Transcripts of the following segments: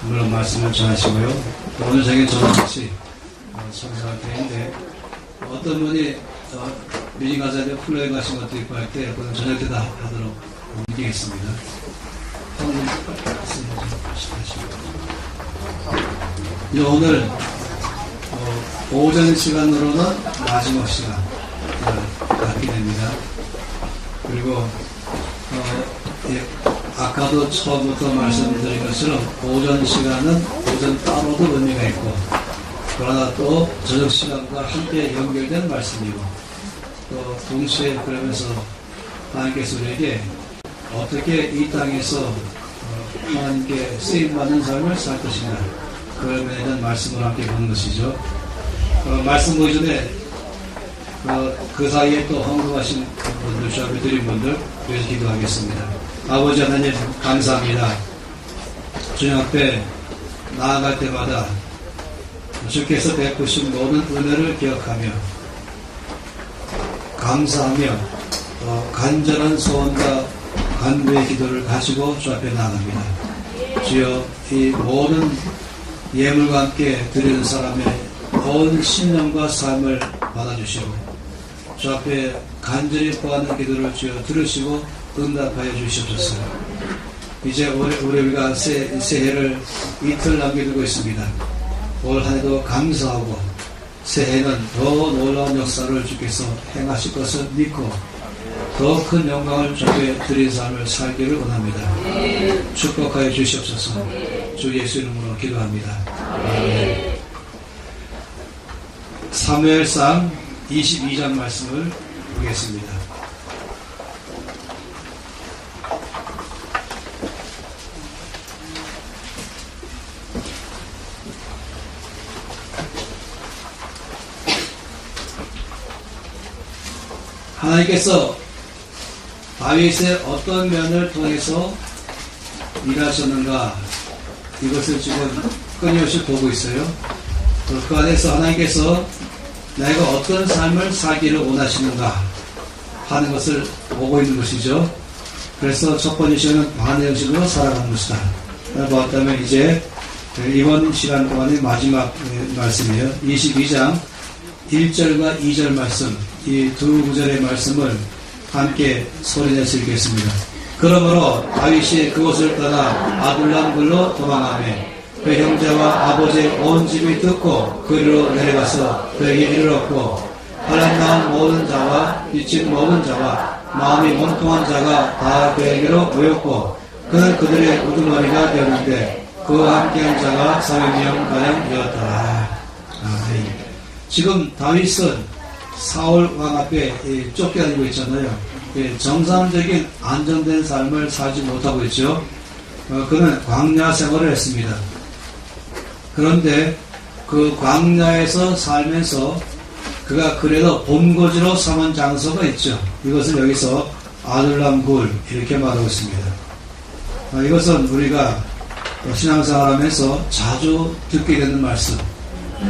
물론 말씀을 전하시고요. 오늘 저녁에 저는 같이 참석할 텐데 어떤 분이 미팅 가서 플로에 가신 것도 있고 할 때 그건 저녁 때 다 하도록 옮기겠습니다. 오늘 오전 시간으로는 마지막 시간 갖게 됩니다. 그리고 아까도 처음부터 말씀드린 것처럼 오전 시간은 오전 따로도 의미가 있고 그러나 또 저녁 시간과 함께 연결된 말씀이고 또 동시에 그러면서 하나님께서 우리에게 어떻게 이 땅에서 하나님께 쓰임받는 삶을 살 것인가 그런 면에 대한 말씀을 함께 보는 것이죠. 말씀 보기 전에 그 사이에 또 헌금하신 분들, 주앞에 드린 분들 위해서 기도하겠습니다. 아버지 하나님 감사합니다. 주님 앞에 나아갈 때마다 주께서 베푸신 모든 은혜를 기억하며 감사하며 간절한 소원과 간구의 기도를 가지고 주 앞에 나아갑니다. 주여 이 모든 예물과 함께 드리는 사람의 온 신령과 삶을 받아주시고 주 앞에 간절히 구하는 기도를 주여 들으시고 응답하여 주시옵소서. 이제 우리가 새해를 이틀 남겨두고 있습니다. 올 한해도 감사하고 새해는 더 놀라운 역사를 주께서 행하실 것을 믿고 더 큰 영광을 주께 드린 삶을 살기를 원합니다. 축복하여 주시옵소서. 주 예수 이름으로 기도합니다. 아멘. 사무엘상 22장 말씀을 보겠습니다. 하나님께서 다윗의 어떤 면을 통해서 일하셨는가 이것을 지금 끊임없이 보고 있어요. 그 안에서 하나님께서 내가 어떤 삶을 살기를 원하시는가 하는 것을 보고 있는 것이죠. 그래서 첫 번째 시간은 반의 형식으로 살아가는 것이다. 보았다면 이제 이번 시간 동안의 마지막 말씀이에요. 22장 1절과 2절 말씀 이 두 구절의 말씀을 함께 소리내서 읽겠습니다. 그러므로 다윗이 그곳을 떠나 아둘람 굴로 도망하며 그 형제와 아버지의 온 집이 듣고 그리로 내려가서 그에게 이르렀고 환난 모든 자와 미친 모든 자와 마음이 몸통한 자가 다 그에게로 모였고 그는 그들의 우두머리가 되었는데 그와 함께한 자가 300명 되었더라. 지금 다윗은 사울 왕 앞에 쫓겨다니고 있잖아요. 정상적인 안정된 삶을 살지 못하고 있죠. 그는 광야 생활을 했습니다. 그런데 그 광야에서 살면서 그가 그래도 본거지로 삼은 장소가 있죠. 이것을 여기서 아둘람 굴 이렇게 말하고 있습니다. 이것은 우리가 신앙생활하면서 자주 듣게 되는 말씀,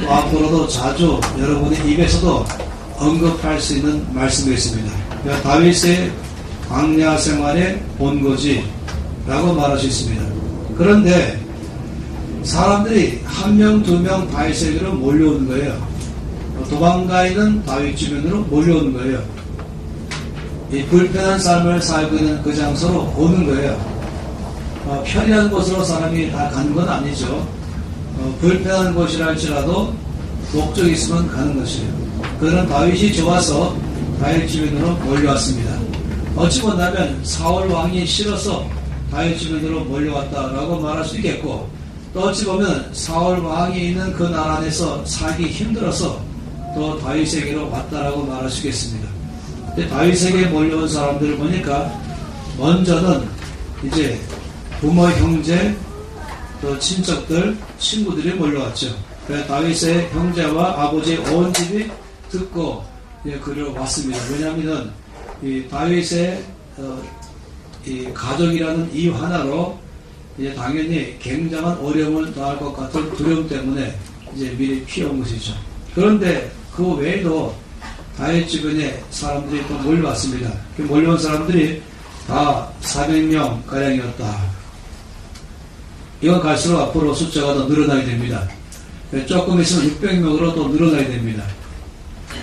또 앞으로도 자주 여러분의 입에서도 언급할 수 있는 말씀이었습니다. 다윗의 광야 생활의 본거지라고 말할 수 있습니다. 그런데 사람들이 한 명, 두 명 다윗에게로 몰려오는 거예요. 도망가 있는 다윗 주변으로 몰려오는 거예요. 이 불편한 삶을 살고 있는 그 장소로 오는 거예요. 편리한 곳으로 사람이 다 가는 건 아니죠. 불편한 곳이라 할지라도 목적이 있으면 가는 것이에요. 그들은 다윗이 좋아서 다윗 주변으로 몰려왔습니다. 어찌 본다면 사울 왕이 싫어서 다윗 주변으로 몰려왔다라고 말할 수 있겠고 또 어찌 보면 사울 왕이 있는 그 나라 안에서 살기 힘들어서 또 다윗에게로 왔다라고 말할 수 있겠습니다. 근데 다윗에게 몰려온 사람들을 보니까 먼저는 이제 부모, 형제, 또 친척들, 친구들이 몰려왔죠. 그래서 다윗의 형제와 아버지의 온 집이 듣고 그리로 왔습니다. 왜냐하면 이 다윗의 이 가족이라는 이유 하나로 이제 당연히 굉장한 어려움을 당할 것 같은 두려움 때문에 이제 미리 피해온 것이죠. 그런데 그 외에도 다윗 주변에 사람들이 또 몰려왔습니다. 그 몰려온 사람들이 다 400명 가량이었다. 이건 갈수록 앞으로 숫자가 더 늘어나게 됩니다. 조금 있으면 600명으로 또 늘어나게 됩니다.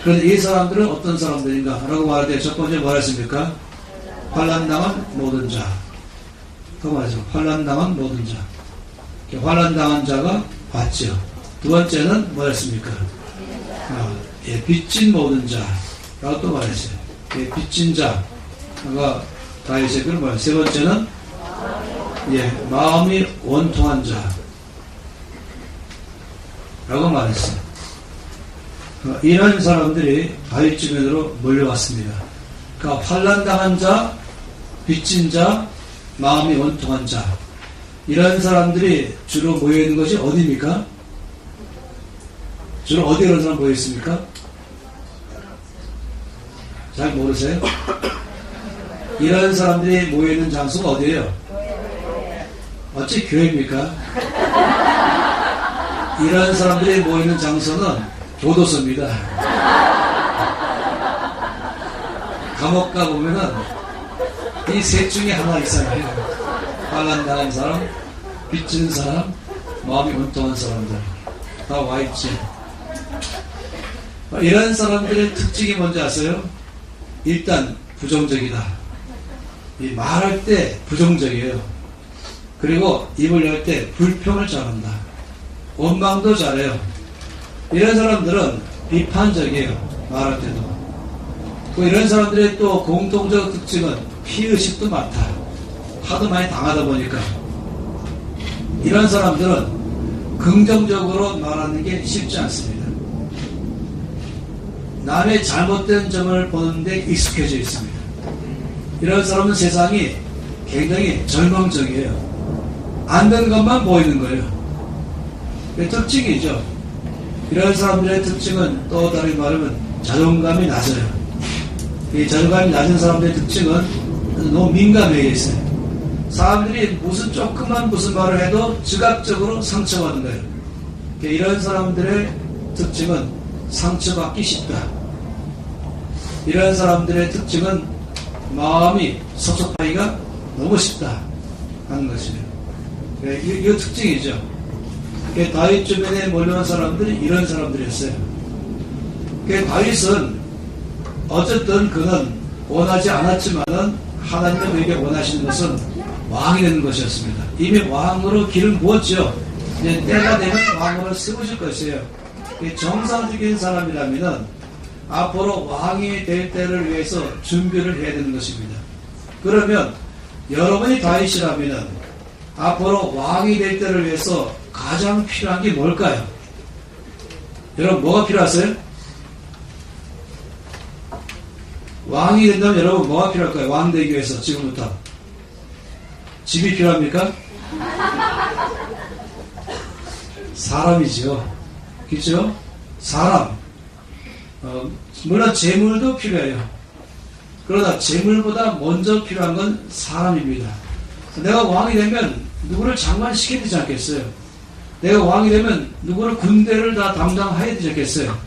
그런데 이 사람들은 어떤 사람들인가? 라고 말할 때 첫 번째 뭐라 했습니까? 환난당한 모든 자. 그 말이죠. 환난당한 모든 자. 환난당한 자가 봤죠. 두 번째는 뭐였습니까? 빚진 모든 자. 라고 또 말했어요. 빚진 자가 다윗의 그런 말. 세 번째는 마음이 원통한 자. 라고 말했어요. 이런 사람들이 다윗 주변으로 몰려왔습니다. 그러니까 환난당한 자, 빚진 자, 마음이 원통한 자. 이런 사람들이 주로 모여있는 것이 어디입니까? 주로 어디에 이런 사람 모여있습니까? 잘 모르세요? 이런 사람들이 모여있는 장소가 어디예요? 어찌 교회입니까? 이런 사람들이 모이는 장소는 교도소입니다. 감옥 가보면은 이 셋 중에 하나 이상해요. 환난당한 사람, 빚진 사람, 마음이 원통한 사람들 다 와있지. 이런 사람들의 특징이 뭔지 아세요? 일단 부정적이다. 말할 때 부정적이에요. 그리고 입을 열 때 불평을 잘한다. 원망도 잘해요. 이런 사람들은 비판적이에요. 말할 때도. 이런 사람들의 또 공통적 특징은 피의식도 많다. 하도 많이 당하다 보니까. 이런 사람들은 긍정적으로 말하는 게 쉽지 않습니다. 남의 잘못된 점을 보는데 익숙해져 있습니다. 이런 사람은 세상이 굉장히 절망적이에요. 안 된 것만 보이는 거예요. 특징이죠. 이런 사람들의 특징은 또 다르게 말하면 자존감이 낮아요. 이 자존감이 낮은 사람들의 특징은 너무 민감해 있어요. 사람들이 무슨 말을 해도 즉각적으로 상처받는 거예요. 이런 사람들의 특징은 상처받기 쉽다. 이런 사람들의 특징은 마음이 섭섭하기가 너무 쉽다 하는 것이에요. 이거 특징이죠. 다윗 주변에 몰려온 사람들이 이런 사람들이었어요. 다윗은 어쨌든 그는 원하지 않았지만은 하나님의 우리에게 원하시는 것은 왕이 되는 것이었습니다. 이미 왕으로 기름 부었죠. 이제 때가 되면 왕으로 세우실 것이에요. 정상적인 사람이라면은 앞으로 왕이 될 때를 위해서 준비를 해야 되는 것입니다. 그러면 여러분이 다윗이라면은 앞으로 왕이 될 때를 위해서 가장 필요한 게 뭘까요? 여러분 뭐가 필요하세요? 왕이 된다면 여러분 뭐가 필요할까요? 왕 되기 위해서 지금부터 집이 필요합니까? 사람이죠. 그렇죠? 사람. 물론 재물도 필요해요. 그러나 재물보다 먼저 필요한 건 사람입니다. 내가 왕이 되면 누구를 장관시켜야 되지 않겠어요? 내가 왕이 되면 누구를 군대를 다 담당해야 되지 않겠어요?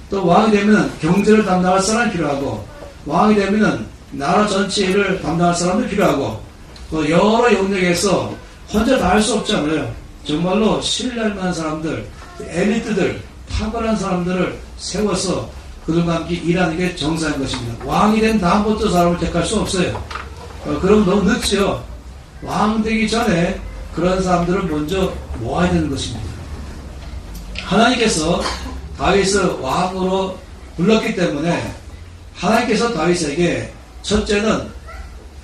또 왕이 되면 경제를 담당할 사람이 필요하고, 왕이 되면 나라 전체 일을 담당할 사람도 필요하고, 또 여러 영역에서 혼자 다 할 수 없잖아요. 정말로 신뢰할 만한 사람들, 엘리트들, 탁월한 사람들을 세워서 그들과 함께 일하는 게 정상인 것입니다. 왕이 된 다음부터 사람을 택할 수 없어요. 그럼 너무 늦죠. 왕 되기 전에 그런 사람들을 먼저 모아야 되는 것입니다. 하나님께서 다윗을 왕으로 불렀기 때문에 하나님께서 다윗에게 첫째는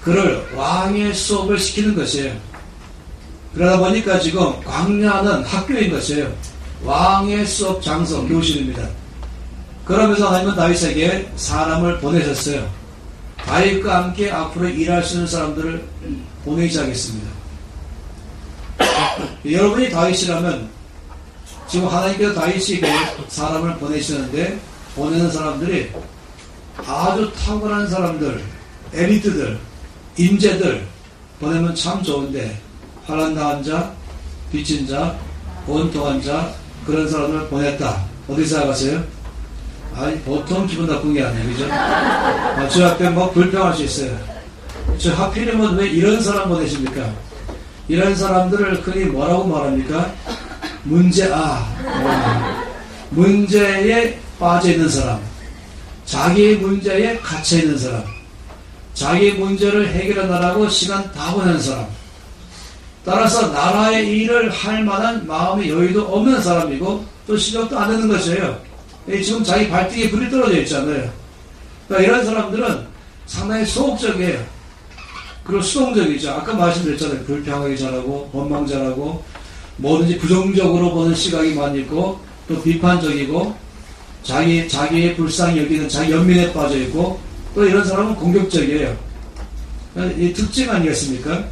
그를 왕의 수업을 시키는 것이에요. 그러다 보니까 지금 광야는 학교인 것이에요. 왕의 수업 장소, 교실입니다. 그러면서 하나님은 다윗에게 사람을 보내셨어요. 다윗과 함께 앞으로 일할 수 있는 사람들을 보내지 하겠습니다. 여러분이 다윗이라면 지금 하나님께서 다윗에게 사람을 보내시는데, 보내는 사람들이 아주 탁월한 사람들, 엘리트들, 인재들 보내면 참 좋은데, 환난당한 자, 빚진 자, 원통한 자, 그런 사람을 보냈다. 어디 생각하세요? 아니, 보통 기분 나쁜 게 아니에요. 그죠? 저 앞에 뭐 불평할 수 있어요. 저 하필이면 왜 이런 사람 보내십니까? 이런 사람들을 흔히 뭐라고 말합니까? 문제에 빠져 있는 사람, 자기 문제에 갇혀 있는 사람, 자기 문제를 해결하느라고 시간 다 보내는 사람, 따라서 나라의 일을 할 만한 마음의 여유도 없는 사람이고 또 실력도 안 되는 것이에요. 지금 자기 발등에 불이 떨어져 있잖아요. 그러니까 이런 사람들은 상당히 소극적이에요. 그리고 수동적이죠. 아까 말씀드렸잖아요. 불평하기 잘하고 원망 잘하고 뭐든지 부정적으로 보는 시각이 많이 있고 또 비판적이고 자기의 불쌍히 여기는 자기 연민에 빠져 있고 또 이런 사람은 공격적이에요. 이 특징 아니겠습니까?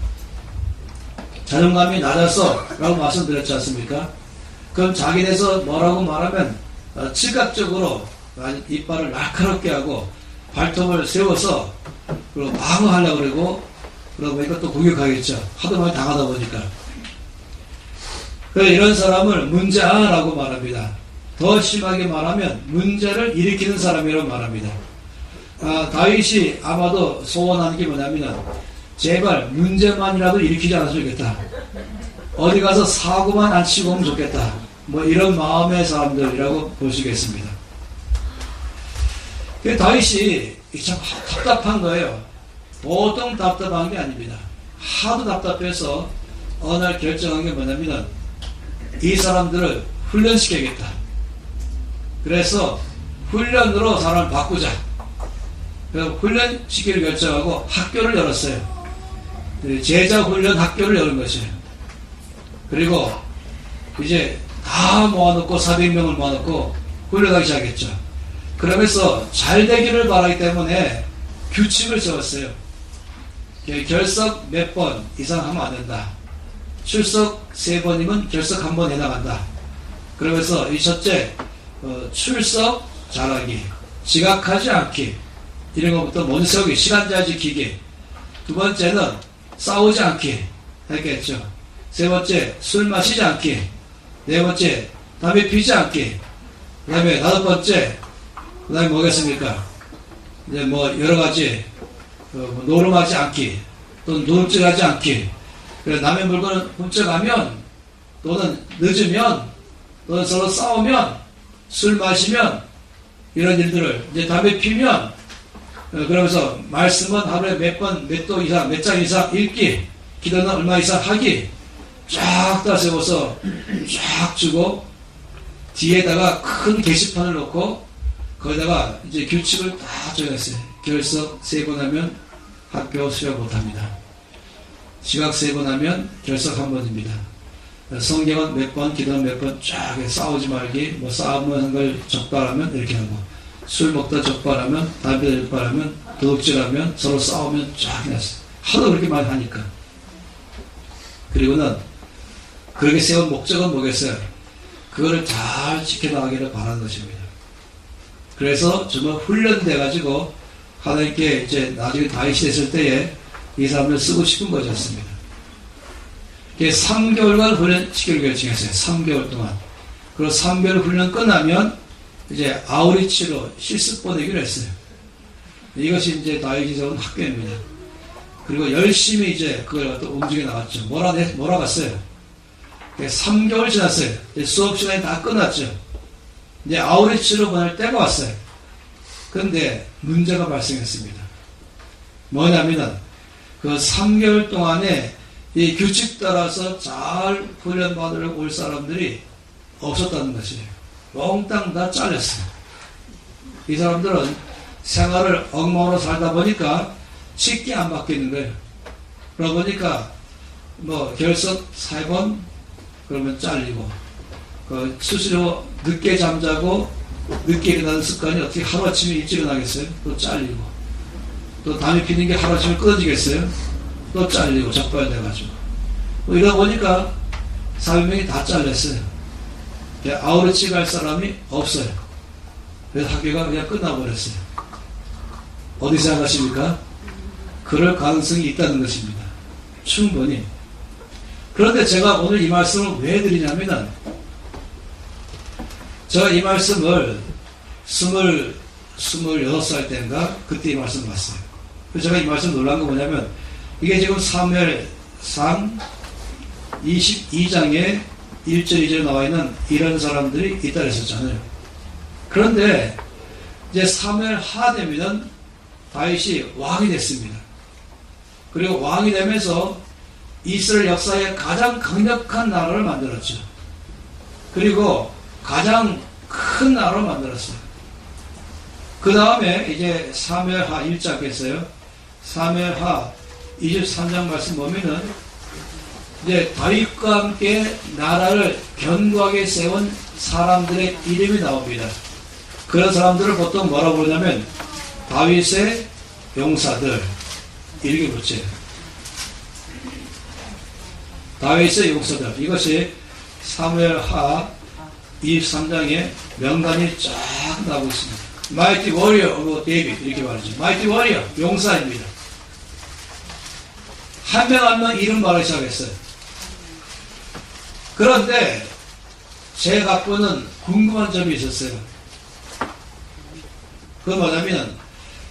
자존감이 낮아서 라고 말씀드렸지 않습니까? 그럼 자기에 대해서 뭐라고 말하면 즉각적으로 이빨을 날카롭게 하고 발톱을 세워서 그리고 방어하려고 그러고 그러다 보니까 또 공격하겠죠. 하도 많이 당하다 보니까. 이런 사람을 문제아라고 말합니다. 더 심하게 말하면 문제를 일으키는 사람이라고 말합니다. 다윗이 아마도 소원하는 게 뭐냐면 제발 문제만이라도 일으키지 않았으면 좋겠다. 어디 가서 사고만 안 치고 오면 좋겠다. 뭐 이런 마음의 사람들이라고 보시겠습니다. 다윗이 참 답답한 거예요. 보통 답답한 게 아닙니다. 하도 답답해서 어느 날 결정한 게 뭐냐면 이 사람들을 훈련시켜야겠다. 그래서 훈련으로 사람을 바꾸자. 그래서 훈련시키기를 결정하고 학교를 열었어요. 제자훈련 학교를 여는 것이에요. 그리고 이제 다 모아놓고 400명을 모아놓고 훈련하기 시작했죠. 그러면서 잘 되기를 바라기 때문에 규칙을 세웠어요. 결석 몇 번 이상 하면 안 된다. 출석 3번이면 결석 1번 해나간다. 그러면서 이 첫째 출석 잘하기, 지각하지 않기 이런 것부터 먼저 세우기, 시간잘 지키기. 두 번째는 싸우지 않기 했겠죠. 세 번째 술 마시지 않기. 네 번째 담배 피지 않기. 그 다음에 다섯 번째 그 다음에 뭐겠습니까? 이제 뭐 여러가지 노름하지 않기 또는 노름증하지 않기. 그래서 남의 물건을 훔쳐가면 또는 늦으면 또는 서로 싸우면 술 마시면 이런 일들을 이제 담배 피면 그러면서 말씀은 하루에 몇 번, 몇 도 이상, 몇 장 이상 읽기, 기도는 얼마 이상 하기, 쫙 다 세워서 쫙 주고, 뒤에다가 큰 게시판을 놓고, 거기다가 이제 규칙을 다 정했어요. 결석 3번 하면 학교 수료 못합니다. 지각 3번 하면 결석 1번입니다. 성경은 몇 번, 기도는 몇 번 쫙 싸우지 말기, 뭐 싸우는 걸 적발하면 이렇게 하고, 술 먹다 적발하면, 담배 적발하면, 도둑질하면, 서로 싸우면 쫙 해놨어요. 하도 그렇게 많이 하니까. 그리고는 그렇게 세운 목적은 뭐겠어요? 그거를 잘 지켜나가기를 바라는 것입니다. 그래서 정말 훈련돼가지고 하나님께 이제 나중에 다윗이 됐을 때에 이 사람을 쓰고 싶은 것이었습니다. 3개월간 훈련시키기로 결정했어요. 3개월 동안. 그리고 3개월 훈련 끝나면 이제 아우리치로 실습 보내기로 했어요. 이것이 이제 다윗이 세운 학교입니다. 그리고 열심히 이제 그걸 갖다 움직여 나갔죠. 몰아갔어요. 3개월 지났어요. 이제 수업 시간이 다 끝났죠. 이제 아우리치로 보낼 때가 왔어요. 그런데 문제가 발생했습니다. 뭐냐면은 그 3개월 동안에 이 규칙 따라서 잘 훈련받으러 올 사람들이 없었다는 것이에요. 몽땅 다 잘렸어요. 이 사람들은 생활을 엉망으로 살다 보니까 쉽게 안 바뀌는 거예요. 그러다 보니까 뭐 결석 3번 그러면 잘리고 스스로 늦게 잠자고 늦게 일어나는 습관이 어떻게 하루아침에 일찍 일어나겠어요? 또 잘리고 또 담배 피는 게 하루아침에 끊어지겠어요? 또 잘리고 적발돼가지고 뭐 이러다 보니까 400명이 다 잘렸어요. 아우르치 갈 사람이 없어요. 그래서 학교가 그냥 끝나버렸어요. 어디 생각하십니까? 그럴 가능성이 있다는 것입니다. 충분히. 그런데 제가 오늘 이 말씀을 왜 드리냐면은 제가 이 말씀을 26살 때인가 그때 이 말씀 봤어요. 그래서 제가 이 말씀 놀란 거 뭐냐면 이게 지금 사무엘상 22장에 1절 2절에 나와 있는 이런 사람들이 있다 그랬었잖아요. 그런데 이제 사무엘 하 되면 다윗이 왕이 됐습니다. 그리고 왕이 되면서 이스라엘 역사에 가장 강력한 나라를 만들었죠. 그리고 가장 큰 나라를 만들었어요. 그 다음에 이제 사무엘 하 1장에서요. 사무엘 하 23장 말씀 보면은 이제 다윗과 함께 나라를 견고하게 세운 사람들의 이름이 나옵니다. 그런 사람들을 보통 뭐라고 부르냐면 다윗의 용사들 이렇게 붙여요. 다윗의 용사들. 이것이 사무엘 하 23장에 명단이 쫙 나오고 있습니다. Mighty warrior of David 이렇게 말하죠. Mighty warrior 용사입니다. 한 명 한 명 이름 말하기 시작했어요. 그런데 제 갖고는 궁금한 점이 있었어요. 그건 뭐냐면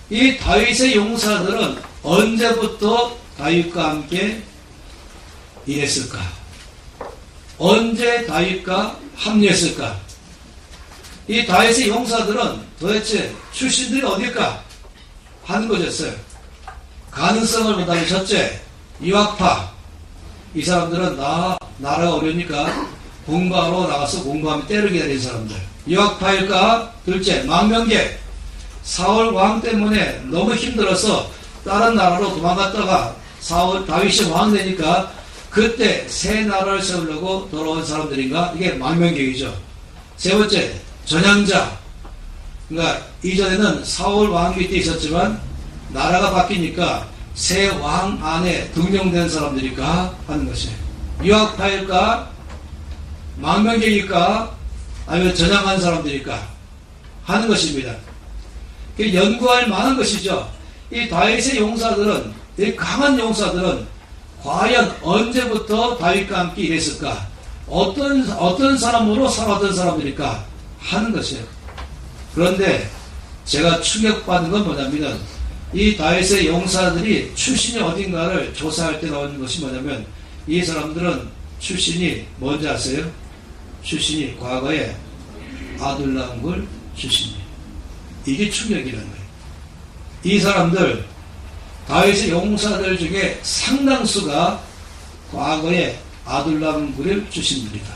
이 다윗의 용사들은 언제부터 다윗과 함께 일했을까? 언제 다윗과 합류했을까? 이 다윗의 용사들은 도대체 출신들이 어딜까? 하는 것이었어요. 가능성을 본다면 첫째, 유학파. 이 사람들은 나라가 어려우니까 공부하러 나가서 공부하면 때를 기다리는 사람들. 유학파일까? 둘째, 망명계. 사울 왕 때문에 너무 힘들어서 다른 나라로 도망갔다가 다윗이 왕 되니까 그때 새 나라를 세우려고 돌아온 사람들인가? 이게 망명계이죠. 세 번째, 전향자. 그러니까 이전에는 사울 왕기 때 있었지만 나라가 바뀌니까 새 왕 안에 등용된 사람들일까 하는 것이에요. 유학파일까? 망명계일까? 아니면 전향한 사람들일까? 하는 것입니다. 연구할 만한 것이죠. 이 다윗의 용사들은, 이 강한 용사들은 과연 언제부터 다윗과 함께 일했을까? 어떤 사람으로 살아왔던 사람들일까? 하는 것이에요. 그런데 제가 충격받은 건 뭐냐면 이 다윗의 용사들이 출신이 어딘가를 조사할 때 나오는 것이 뭐냐면 이 사람들은 출신이 뭔지 아세요? 출신이 과거에 아둘람굴 출신이에요. 이게 충격이라는 거예요. 이 사람들 다윗의 용사들 중에 상당수가 과거에 아둘람굴 출신들이다.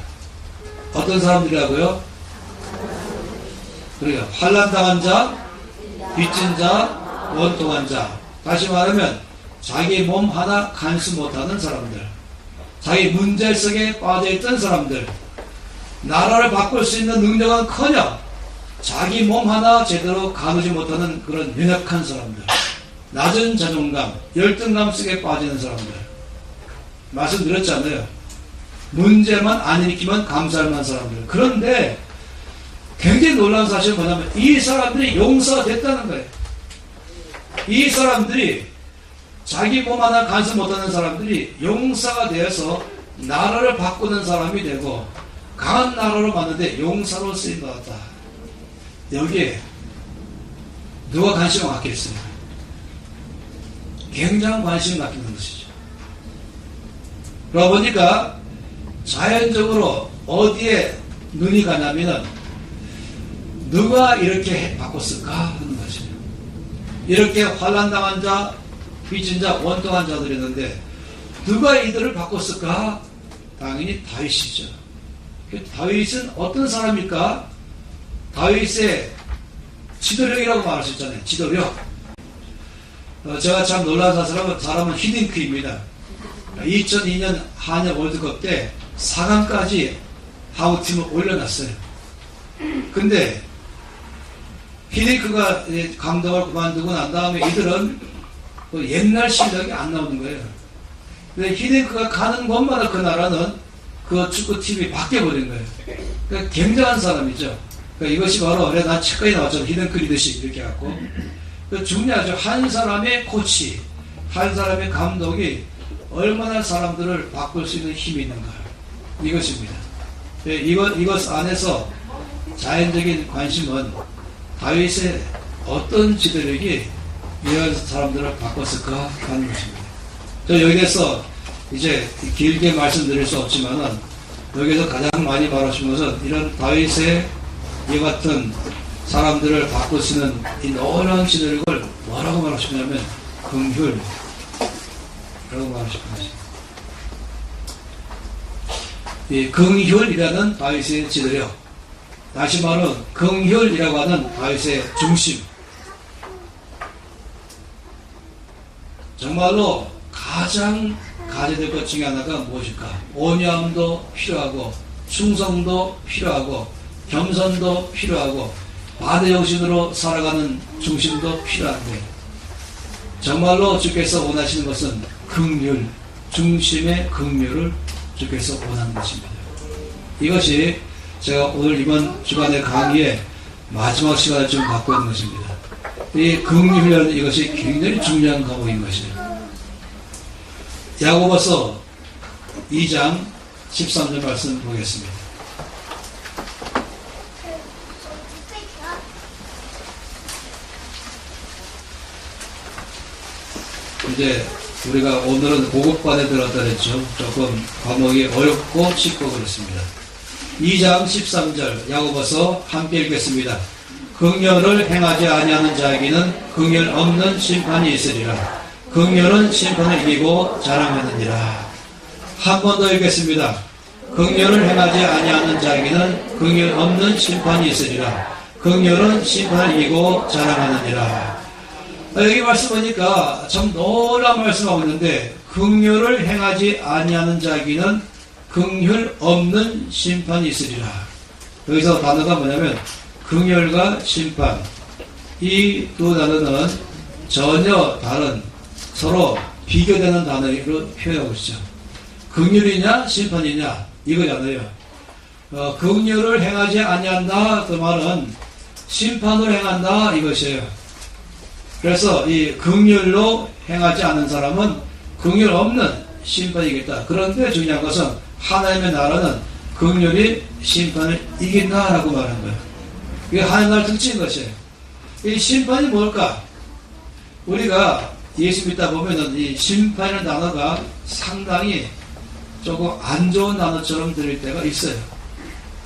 어떤 사람들이라고요? 그러니까 환난당한 자, 빚진 자, 원통한 자. 다시 말하면 자기 몸 하나 간수 못하는 사람들, 자기 문제 속에 빠져있던 사람들, 나라를 바꿀 수 있는 능력은커녕 자기 몸 하나 제대로 가누지 못하는 그런 연약한 사람들, 낮은 자존감, 열등감 속에 빠지는 사람들. 말씀드렸잖아요. 문제만 안 일으키면 감사할 만한 사람들. 그런데 굉장히 놀라운 사실은 뭐냐면 이 사람들이 용사가 됐다는 거예요. 이 사람들이 자기 몸 하나 간수 못하는 사람들이 용사가 되어서 나라를 바꾸는 사람이 되고 강한 나라로 만드는데 용사로 쓰인 것 같다. 여기에 누가 관심을 갖겠어요? 굉장한 관심을 갖는 것이죠. 그러다 보니까 자연적으로 어디에 눈이 가냐면은 누가 이렇게 바꿨을까 하는 것이에요. 이렇게 환난당한 자, 빚진 자, 원통한 자들이 있는데 누가 이들을 바꿨을까? 당연히 다윗이죠. 다윗은 어떤 사람일까? 다윗의 지도력이라고 말할 수 있잖아요. 지도력. 제가 참 놀란 사람은 히딩크입니다. 2002년 한일 월드컵 때 4강까지 한국팀을 올려놨어요. 근데 히딩크가 감독을 그만두고 난 다음에 이들은 옛날 실력이 안 나오는 거예요. 근데 히딩크가 가는 곳마다 그 나라는 그 축구팀이 바뀌어버린 거예요. 그러니까 굉장한 사람이죠. 그러니까 이것이 바로 난 책까지 나왔잖아요. 히딩크 리더십 이렇게 해갖고. 중요하죠. 한 사람의 코치, 한 사람의 감독이 얼마나 사람들을 바꿀 수 있는 힘이 있는가. 이것입니다. 이것 안에서 자연적인 관심은 다윗의 어떤 지도력이 이런 사람들을 바꿨을까 하는 것입니다. 저 여기에서 이제 길게 말씀드릴 수 없지만은 여기서 가장 많이 말하신 것은 이런 다윗의 이 같은 사람들을 바꾸시는 이 놀라운 지도력을 뭐라고 말하시냐면 긍휼 라고 말하시는 것입니다. 이 긍휼이라는 다윗의 지도력, 다시 말하면 긍휼이라고 하는 다윗의 중심, 정말로 가장 가져야 될 것 중에 하나가 무엇일까? 온유함도 필요하고 충성도 필요하고 겸손도 필요하고 바다 정신으로 살아가는 중심도 필요한데, 정말로 주께서 원하시는 것은 긍휼, 중심의 긍휼을 주께서 원하는 것입니다. 이것이 제가 오늘 이번 주간의 강의의 마지막 시간을 좀 갖고 있는 것입니다. 이 긍휼이라는 이것이 굉장히 중요한 과목인 것이에요. 야고보서 2장 13절 말씀 보겠습니다. 이제 우리가 오늘은 고급반에 들었다 그랬죠. 조금 과목이 어렵고 쉽고 그렇습니다. 2장 13절 야고보서 함께 읽겠습니다. 긍휼을 행하지 아니하는 자에게는 긍휼 없는 심판이 있으리라. 긍휼은 심판을 이기고 자랑하느니라. 한 번 더 읽겠습니다. 긍휼을 행하지 아니하는 자에게는 긍휼 없는 심판이 있으리라. 긍휼은 심판을 이기고 자랑하느니라. 여기 말씀 보니까 참 놀라운 말씀하고 있는데, 긍휼을 행하지 아니하는 자에게는 긍휼 없는 심판이 있으리라. 여기서 단어가 뭐냐면 긍휼과 심판, 이 두 단어는 전혀 다른, 서로 비교되는 단어로 표현하고 있죠. 긍휼이냐 심판이냐 이거잖아요. 긍휼을 행하지 아니한다 그 말은 심판을 행한다 이것이에요. 그래서 이 긍휼로 행하지 않는 사람은 긍휼 없는 심판이겠다. 그런데 중요한 것은 하나님의 나라는 긍휼이 심판을 이긴다라고 말하는 거예요. 이게 하나님 나라 특징인 것이에요. 이 심판이 뭘까? 우리가 예수 믿다 보면은 이 심판이라는 단어가 상당히 조금 안 좋은 단어처럼 들릴 때가 있어요.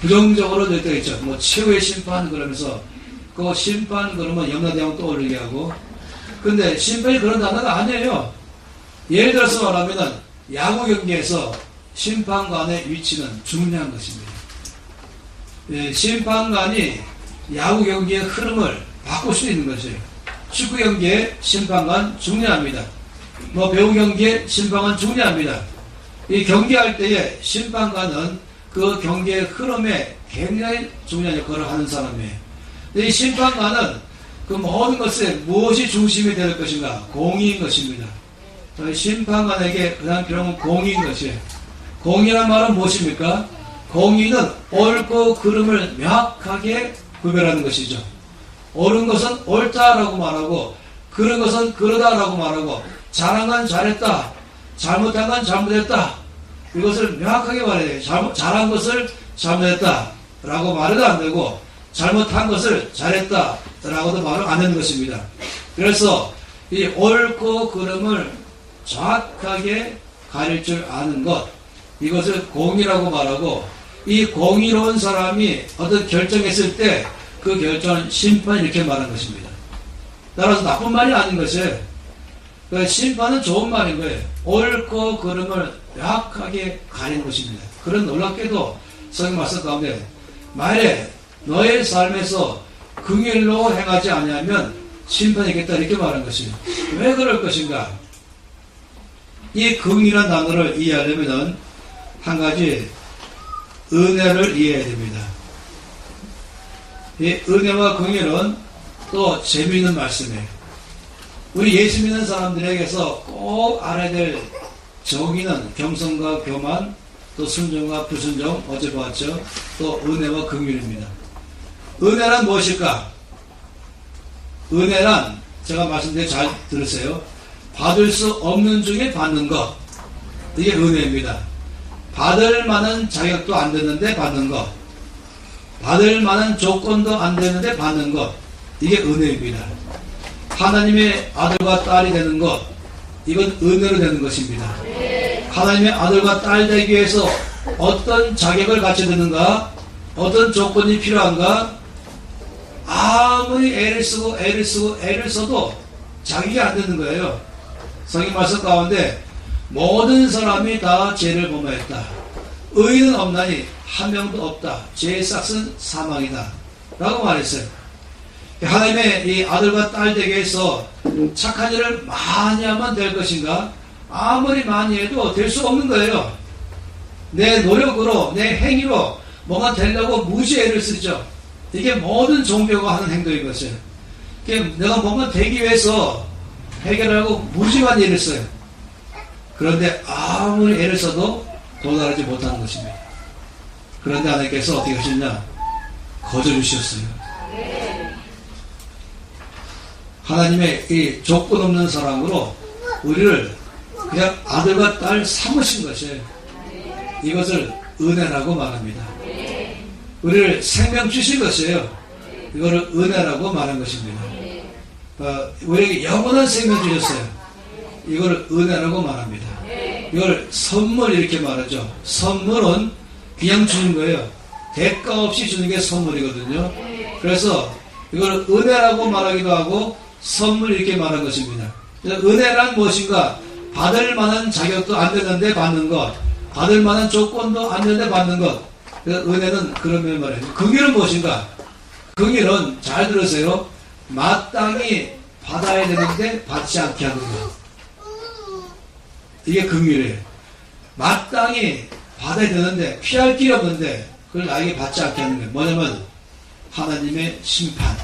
부정적으로 들릴 때가 있죠. 뭐 최후의 심판 그러면서 그 심판 그러면 염라대왕 떠올리게 하고, 근데 심판이 그런 단어가 아니에요. 예를 들어서 말하면은 야구 경기에서 심판관의 위치는 중요한 것입니다. 예, 심판관이 야구 경기의 흐름을 바꿀 수 있는 것이에요. 축구 경기에 심판관 중요합니다. 뭐 배구 경기에 심판관 중요합니다. 이 경기할 때에 심판관은 그 경기의 흐름에 굉장히 중요한 역할을 하는 사람이에요. 이 심판관은 그 모든 것에 무엇이 중심이 될 것인가? 공의인 것입니다. 심판관에게 그다음 필요한 공의인 것이에요. 공의란 말은 무엇입니까? 공의는 옳고 그름을 명확하게 구별하는 것이죠. 옳은 것은 옳다라고 말하고, 그런 것은 그러다라고 말하고, 잘한 건 잘했다, 잘못한 건 잘못했다, 이것을 명확하게 말해야 돼요. 잘한 것을 잘못했다라고 말해도 안 되고, 잘못한 것을 잘했다라고도 말을 안 하는 것입니다. 그래서 이 옳고 그름을 정확하게 가릴 줄 아는 것, 이것을 공의라고 말하고, 이 공의로운 사람이 어떤 결정했을 때 그 결정은 심판 이렇게 말하는 것입니다. 따라서 나쁜 말이 아닌 것이에요. 그러니까 심판은 좋은 말인 거예요. 옳고 그름을 명확하게 가리는 것입니다. 그런 놀랍게도 성경 말씀 가운데 만약에 너의 삶에서 긍휼로 행하지 아니하면 심판이겠다 이렇게 말하는 것이에요. 왜 그럴 것인가? 이 긍휼이라는 단어를 이해하려면 한 가지 은혜를 이해해야 됩니다. 이 은혜와 긍휼은 또 재미있는 말씀이에요. 우리 예수 믿는 사람들에게서 꼭 알아야 될 정의는 겸손과 교만, 또 순종과 불순종, 어제 보았죠. 또 은혜와 긍휼입니다. 은혜란 무엇일까? 은혜란 제가 말씀드린 잘 들으세요. 받을 수 없는 중에 받는 것, 이게 은혜입니다. 받을 만한 자격도 안 되는데 받는 것, 받을 만한 조건도 안 되는데 받는 것, 이게 은혜입니다. 하나님의 아들과 딸이 되는 것, 이건 은혜로 되는 것입니다. 하나님의 아들과 딸 되기 위해서 어떤 자격을 갖춰야 되는가, 어떤 조건이 필요한가, 아무리 애를 써도 자격이 안 되는 거예요. 성경 말씀 가운데 모든 사람이 다 죄를 범하였다. 의인은 없나니 한 명도 없다. 죄의 싹은 사망이다. 라고 말했어요. 하나님의 이 아들과 딸 되게 해서 착한 일을 많이 하면 될 것인가? 아무리 많이 해도 될 수 없는 거예요. 내 노력으로, 내 행위로 뭔가 되려고 무지 애를 쓰죠. 이게 모든 종교가 하는 행동인 것이에요. 내가 뭔가 되기 위해서 해결하고 무지한 애를 써요. 그런데 아무리 애를 써도 도달하지 못하는 것입니다. 그런데 하나님께서 어떻게 하셨냐? 거저 주셨어요. 하나님의 이 조건 없는 사랑으로 우리를 그냥 아들과 딸 삼으신 것이에요. 이것을 은혜라고 말합니다. 우리를 생명 주신 것이에요. 이거를 은혜라고 말한 것입니다. 우리에게 영원한 생명 주셨어요. 이걸 은혜라고 말합니다. 이걸 선물 이렇게 말하죠. 선물은 그냥 주는 거예요. 대가 없이 주는 게 선물이거든요. 그래서 이걸 은혜라고 말하기도 하고 선물 이렇게 말한 것입니다. 은혜란 무엇인가? 받을 만한 자격도 안 되는데 받는 것, 받을 만한 조건도 안 되는데 받는 것. 은혜는 그런 면 말이에요. 긍휼은 무엇인가? 긍휼은 잘 들으세요. 마땅히 받아야 되는데 받지 않게 하는 것. 이게 긍휼이에요. 마땅히 받아야 되는데 피할 길이 없는데 그걸 나에게 받지 않게 하는 거예요. 뭐냐면 하나님의 심판.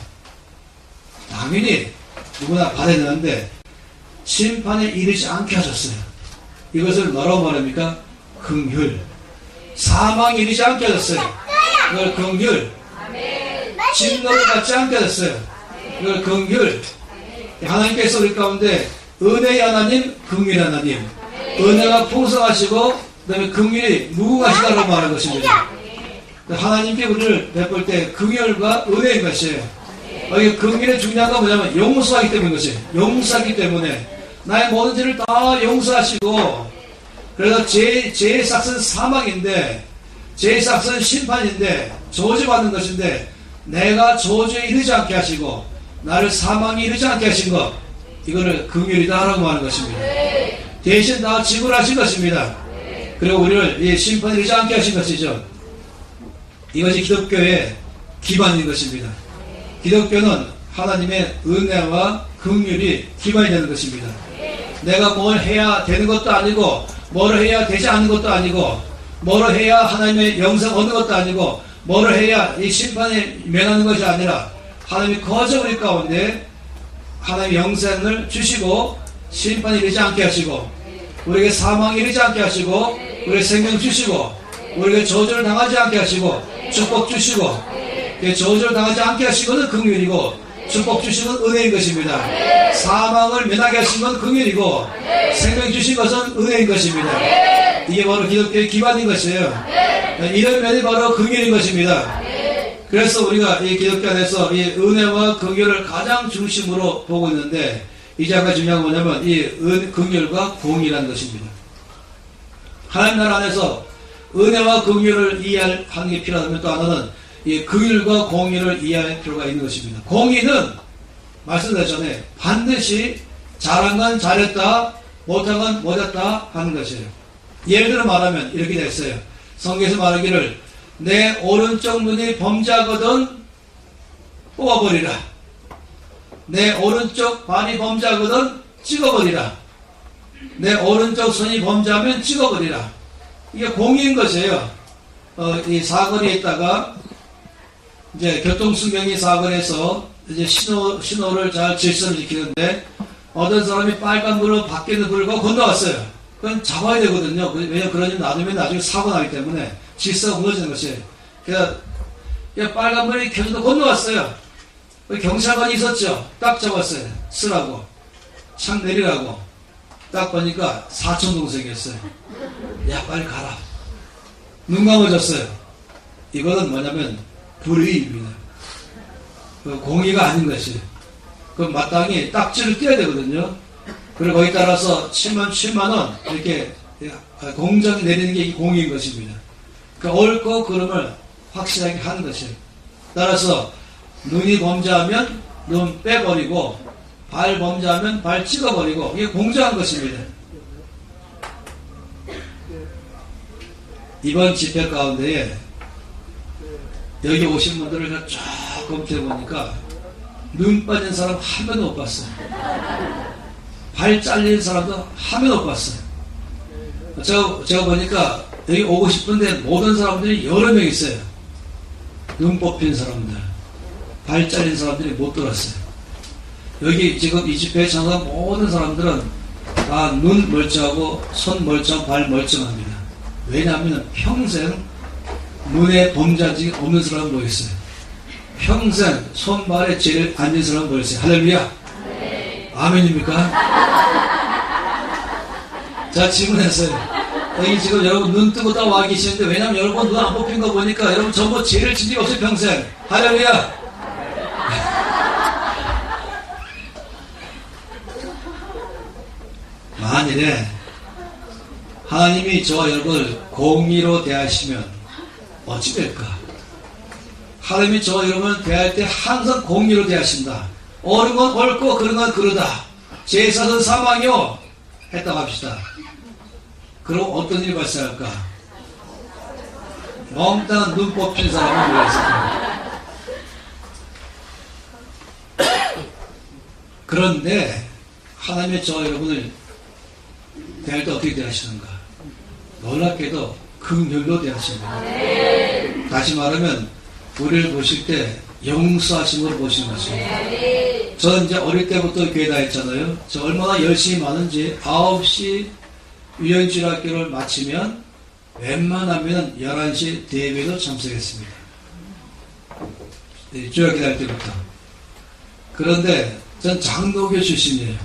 당연히 누구나 받아야 되는데 심판에 이르지 않게 하셨어요. 이것을 뭐라고 말합니까? 긍휼. 사망에 이르지 않게 하셨어요. 이걸 긍휼. 진노를 받지 않게 하셨어요. 이걸 긍휼. 하나님께서 우리 가운데 은혜의 하나님, 긍휼의 하나님, 은혜가 풍성하시고 그 다음에 긍휼이 무궁하시다라고 말한 것입니다. 하나님께 우리를 베풀 때 긍휼과 은혜인 것이에요. 이게 긍휼의 중요한 건 뭐냐면 용서하기 때문인 것이에요. 용서하기 때문에 나의 모든 죄를 다 용서하시고, 그래서 죄의 삭은 사망인데, 죄의 삭은 심판인데, 저주받는 것인데, 내가 저주에 이르지 않게 하시고 나를 사망에 이르지 않게 하신 것, 이거를 긍휼이다 하라고 말하는 것입니다. 대신 다 지불하신 것입니다. 그리고 우리를 이 심판에 이르지 않게 하신 것이죠. 이것이 기독교의 기반인 것입니다. 기독교는 하나님의 은혜와 긍휼이 기반이 되는 것입니다. 내가 뭘 해야 되는 것도 아니고, 뭘 해야 되지 않는 것도 아니고, 뭘 해야 하나님의 영생 얻는 것도 아니고, 뭘 해야 이 심판에 면하는 것이 아니라 하나님이 거저 우리 가운데 하나님의 영생을 주시고 심판에 이르지 않게 하시고, 우리에게 사망에 이르지 않게 하시고, 우리에게 생명 주시고, 우리에게 저주를 당하지 않게 하시고 축복 주시고, 저주를 당하지 않게 하시고는 긍휼이고 축복 주시는 은혜인 것입니다. 사망을 면하게 하신 건 긍휼이고 생명 주신 것은 은혜인 것입니다. 이게 바로 기독교의 기반인 것이에요. 이런 면이 바로 긍휼인 것입니다. 그래서 우리가 이 기독교 안에서 이 은혜와 긍휼을 가장 중심으로 보고 있는데, 이제 한 가지 중요한 건 뭐냐면 이 긍휼과 공의라는 것입니다. 하나님 나라 안에서 은혜와 긍휼을 이해하는 게 필요하다면 또 하나는 이 긍휼과 공의를 이해할 필요가 있는 것입니다. 공의는 말씀드렸잖아요. 반드시 잘한 건 잘했다, 못한 건 못했다 하는 것이에요. 예를 들어 말하면 이렇게 되어 있어요. 성경에서 말하기를 내 오른쪽 눈이 범죄하거든 뽑아버리라. 내 오른쪽 발이 범죄하거든 찍어버리라. 내 오른쪽 손이 범죄하면 찍어버리라. 이게 공의인 것이에요. 이 사거리에 있다가 이제 교통수명이 사거리에서 이제 신호를 잘 질서를 지키는데 어떤 사람이 빨간불로 바뀌는 불을 건너왔어요. 그건 잡아야 되거든요. 왜냐면 그러면 놔두면 나중에 사고 나기 때문에 질서가 무너지는 것이에요. 그래서 빨간불이 켜져도 건너왔어요. 경찰관이 있었죠. 딱 잡았어요. 쓰라고. 창 내리라고. 딱 보니까 사촌 동생이었어요. 야, 빨리 가라. 눈 감아줬어요. 이거는 뭐냐면 불의입니다. 공의가 아닌 것이에요. 마땅히 딱지를 떼야 되거든요. 그리고 거기 따라서 7만 원 이렇게 공정이 내리는 게 공인 것입니다. 그 옳고 그름을 확실하게 하는 것이에요. 따라서 눈이 범죄하면 눈 빼버리고 발 범죄하면 발 찍어버리고 이게 공정한 것입니다. 이번 집회 가운데에 여기 오신 분들을 쫙 검토해보니까 눈 빠진 사람 한 명도 못 봤어요. 발 잘린 사람도 한 명도 못 봤어요. 제가 보니까 여기 오고 싶은데 모든 사람들이 여러 명 있어요. 눈 뽑힌 사람들, 발 잘린 사람들이 못 들었어요. 여기 지금 이 집회에 참석한 모든 사람들은 다 눈 멀쩡하고 손 멀쩡하고 발 멀쩡합니다. 왜냐하면 평생 눈에 범죄하지 없는 사람은 모였어요. 평생 손발에 죄를 안 진 사람은 모였어요. 할렐루야. 네. 아멘입니까? 자, 질문했어요. 여기 지금 여러분 눈 뜨고 다 와 계시는데 왜냐면 여러분 눈 안 뽑힌 거 보니까 여러분 전부 죄를 진 적이 없어요. 평생. 할렐루야. 만일에 하나님이 저와 여러분을 공의로 대하시면 어찌 될까? 하나님이 저와 여러분을 대할 때 항상 공의로 대하신다. 옳은 건 옳고 그른 건 그르다. 죄사는 사망이요 했다고 합시다. 그럼 어떤 일이 발생할까? 멍땅한 눈 뽑힌 사람은 뭐였을까? 그런데 하나님의 저와 여러분을 대할 때 어떻게 대하시는가? 놀랍게도 긍휼로 대하십니다. 다시 말하면 우리를 보실 때 용서하심으로 보시는 것입니다. 저는 이제 어릴 때부터 교회 다녔잖아요. 저 얼마나 열심히 많은지 9시 유연주일 학교를 마치면 웬만하면 11시 대회도 참석했습니다. 주일학교 다닐 때부터. 그런데 전 장로교 출신이에요.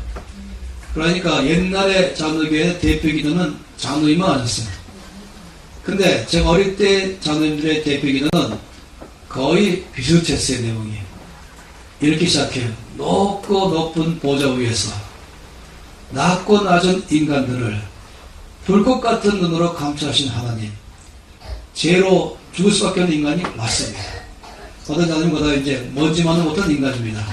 그러니까 옛날에 장로교회 대표 기도는 장로님만 하셨어요. 근데 제가 어릴 때 장로님들의 대표 기도는 거의 비슷했어요. 내용이 이렇게 시작해요. 높고 높은 보좌 위에서 낮고 낮은 인간들을 불꽃 같은 눈으로 감싸신 하나님, 죄로 죽을 수밖에 없는 인간이 맞습니다. 어떤 자는 거다 이제 먼지만은 못한 인간입니다.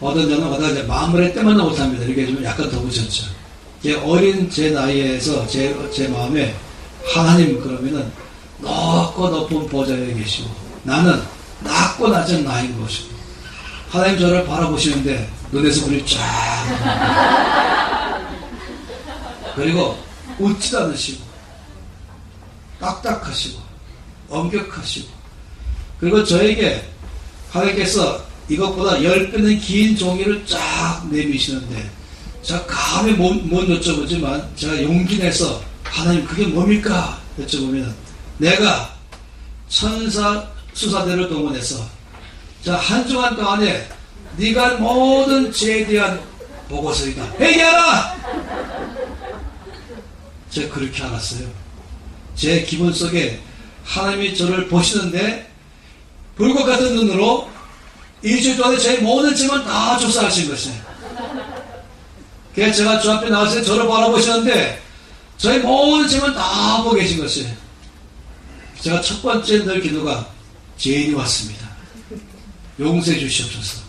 어떤 자는 거다 이제 마무리 때만은 못합니다. 이렇게 좀 약간 더 붙였죠. 어린 제 나이에서 제 마음에 하나님 그러면은 높고 높은 보좌에 계시고 나는 낮고 낮은 나인 것이고 하나님 저를 바라보시는데 눈에서 불이 쫙 그리고 웃지도 않으시고 딱딱하시고 엄격하시고 그리고 저에게 하나님께서 이것보다 10배는 긴 종이를 쫙 내미시는데 제가 감히 못 여쭤보지만 제가 용기 내서 하나님 그게 뭡니까? 여쭤보면 내가 천사 수사대를 동원해서 자 한 주간 동안에 네가 모든 죄에 대한 보고서이다. 회개하라! 제가 그렇게 알았어요. 제 기분 속에 하나님이 저를 보시는데 불꽃 같은 눈으로 일주일 동안에 제 모든 죄만 다 조사하신 것이에요. 그래서 제가 저 앞에 나왔을 때 저를 바라보시는데 저의 모든 죄만 다 보고 계신 것이에요. 제가 첫 번째 늘 기도가 죄인이 왔습니다. 용서해 주시옵소서.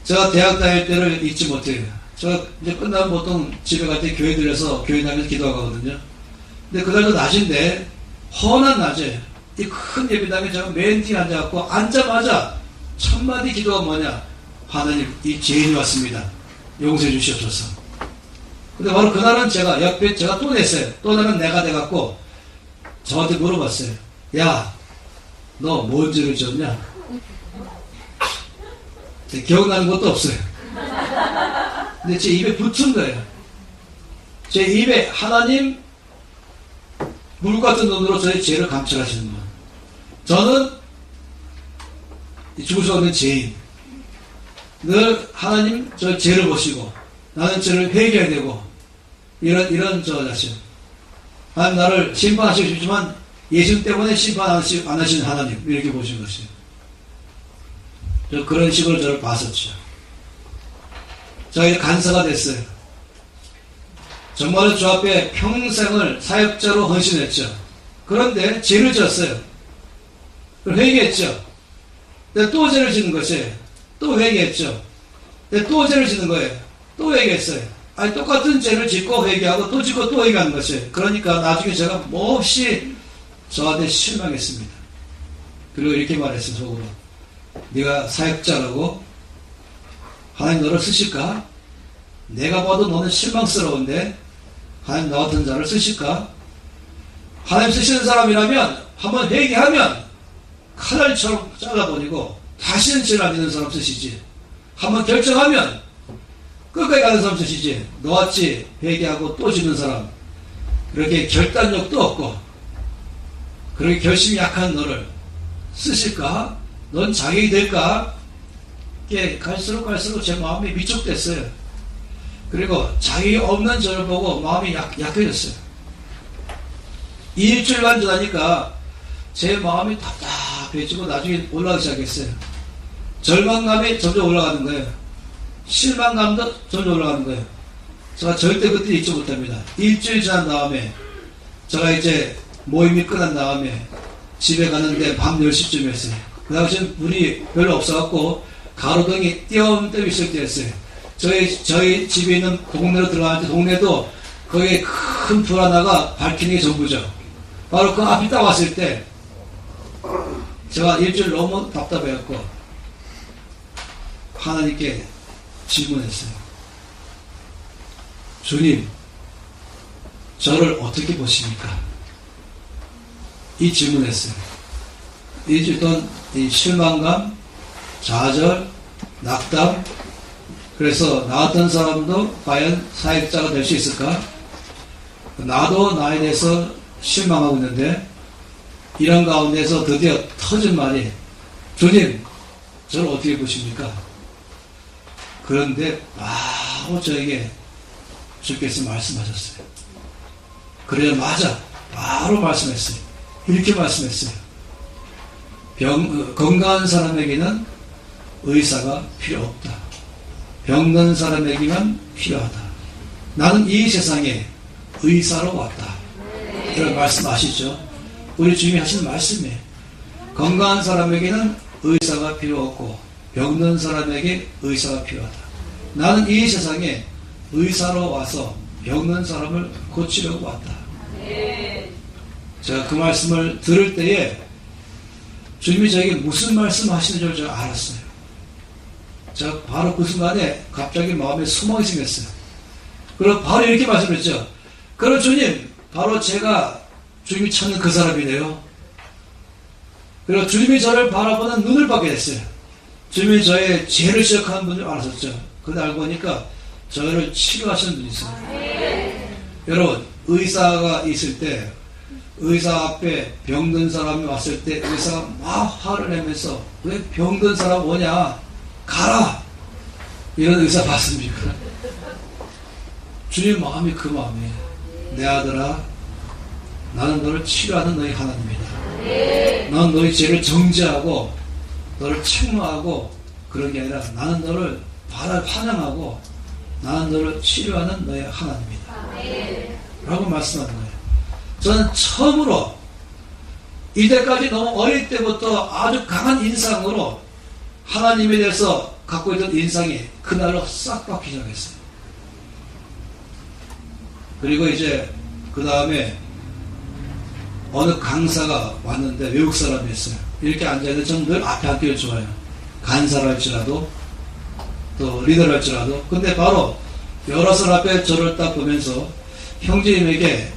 제가 대학 다닐 때를 잊지 못해요. 제가 이제 끝나면 보통 집에 갈 때 교회 들려서 교회 나면서 기도하고 가거든요. 근데 그날도 낮인데 헌한 낮에 이 큰 예배당에 제가 맨 뒤에 앉아갖고 앉자마자 첫 마디 기도가 뭐냐? 하나님 이 죄인이 왔습니다. 용서해 주시옵소서. 근데 바로 그날은 제가 옆에 제가 또 냈어요. 또 나는 내가 돼갖고 저한테 물어봤어요. 야, 너 뭔 죄를 지었냐? 기억나는 것도 없어요. 근데 제 입에 붙은 거예요. 제 입에 하나님 물 같은 눈으로 저의 죄를 감찰하시는 분. 저는 죽을 수 없는 죄인. 늘 하나님 저 죄를 보시고 나는 죄를 회개해야 되고 이런 저 자신. 하나님 나를 심판하시고 싶지만 예수 때문에 심판 안 하시는 하나님 이렇게 보신 것이에요. 저 그런 식으로 저를 봤었죠. 제가 이제 간사가 됐어요. 정말로 주 앞에 평생을 사역자로 헌신했죠. 그런데 죄를 지었어요. 회개했죠. 근데 또 죄를 짓는 것이에요. 또 회개했죠. 근데 또 죄를 짓는 거예요. 또 회개했어요. 아니 똑같은 죄를 짓고 회개하고 또 짓고 또 회개하는 것이에요. 그러니까 나중에 제가 몹시 저한테 실망했습니다. 그리고 이렇게 말했어요. 속으로. 네가 사역자라고 하나님 너를 쓰실까? 내가 봐도 너는 실망스러운데 하나님 나 같은 자를 쓰실까? 하나님 쓰시는 사람이라면 한번 회개하면 칼날처럼 잘라버리고 다시는 죄를 안 짓는 사람 쓰시지. 한번 결정하면 끝까지 가는 사람 쓰시지. 너같이 회개하고 또 짓는 사람, 그렇게 결단력도 없고 그렇게 결심이 약한 너를 쓰실까? 넌 자격이 될까? 이게 갈수록 제 마음이 위축됐어요. 그리고 자격이 없는 저를 보고 마음이 약해졌어요. 일주일간 지나니까 제 마음이 답답해지고 나중에 올라가기 시작했어요. 절망감이 점점 올라가는 거예요. 실망감도 점점 올라가는 거예요. 제가 절대 그때 잊지 못합니다. 일주일 지난 다음에 제가 이제 모임이 끝난 다음에 집에 가는데 밤 10시쯤이었어요. 그 당시엔 물이 별로 없어갖고 가로등이 띄엄띄엄 있을 때였어요. 저희 집에 있는 동네로 들어가는데 동네도 거기에 큰 불 하나가 밝히는 게 전부죠. 바로 그 앞이 딱 왔을 때 제가 일주일 너무 답답해갖고 하나님께 질문했어요. 주님, 저를 어떻게 보십니까? 이 질문했어요. 일주일 동안 이 실망감, 좌절, 낙담, 그래서 나 같은 사람도 과연 사역자가 될 수 있을까? 나도 나에 대해서 실망하고 있는데 이런 가운데서 드디어 터진 말이 주님, 저를 어떻게 보십니까? 그런데 바로 저에게 주께서 말씀하셨어요. 그래 맞아. 바로 말씀했어요. 이렇게 말씀했어요. 건강한 사람에게는 의사가 필요 없다. 병든 사람에게만 필요하다. 나는 이 세상에 의사로 왔다. 이런 말씀 아시죠? 우리 주님이 하시는 말씀이에요. 건강한 사람에게는 의사가 필요 없고 병든 사람에게 의사가 필요하다. 나는 이 세상에 의사로 와서 병든 사람을 고치려고 왔다. 제가 그 말씀을 들을 때에 주님이 저에게 무슨 말씀 하시는 줄 제가 알았어요. 제가 바로 그 순간에 갑자기 마음에 소망이 생겼어요. 그리고 바로 이렇게 말씀했죠. 그럼 주님, 바로 제가 주님이 찾는 그 사람이네요. 그리고 주님이 저를 바라보는 눈을 받게 됐어요. 주님이 저의 죄를 지적하는 분을 알았었죠. 근데 알고 보니까 저를 치료하시는 분이 있어요. 여러분, 의사가 있을 때 의사 앞에 병든 사람이 왔을 때 의사가 막 화를 내면서 왜 병든 사람 오냐? 가라! 이런 의사 봤습니까? 주님 마음이 그 마음이에요. 내 아들아, 나는 너를 치료하는 너희 하나님이다. 나는 너희 죄를 정죄하고 너를 책망하고 그런 게 아니라 나는 너를 환영하고 나는 너를 치료하는 너희 하나님이다. 라고 말씀하는 거예요. 저는 처음으로 이때까지 너무 어릴 때부터 아주 강한 인상으로 하나님에 대해서 갖고 있던 인상이 그날로 싹 바뀌기 시작했어요. 그리고 이제 그 다음에 어느 강사가 왔는데 외국 사람이었어요. 이렇게 앉아있는데 저는 늘 앞에 앉기를 좋아해요. 간사를 할지라도 또 리더를 할지라도. 근데 바로 여러 사람 앞에 저를 딱 보면서 형제님에게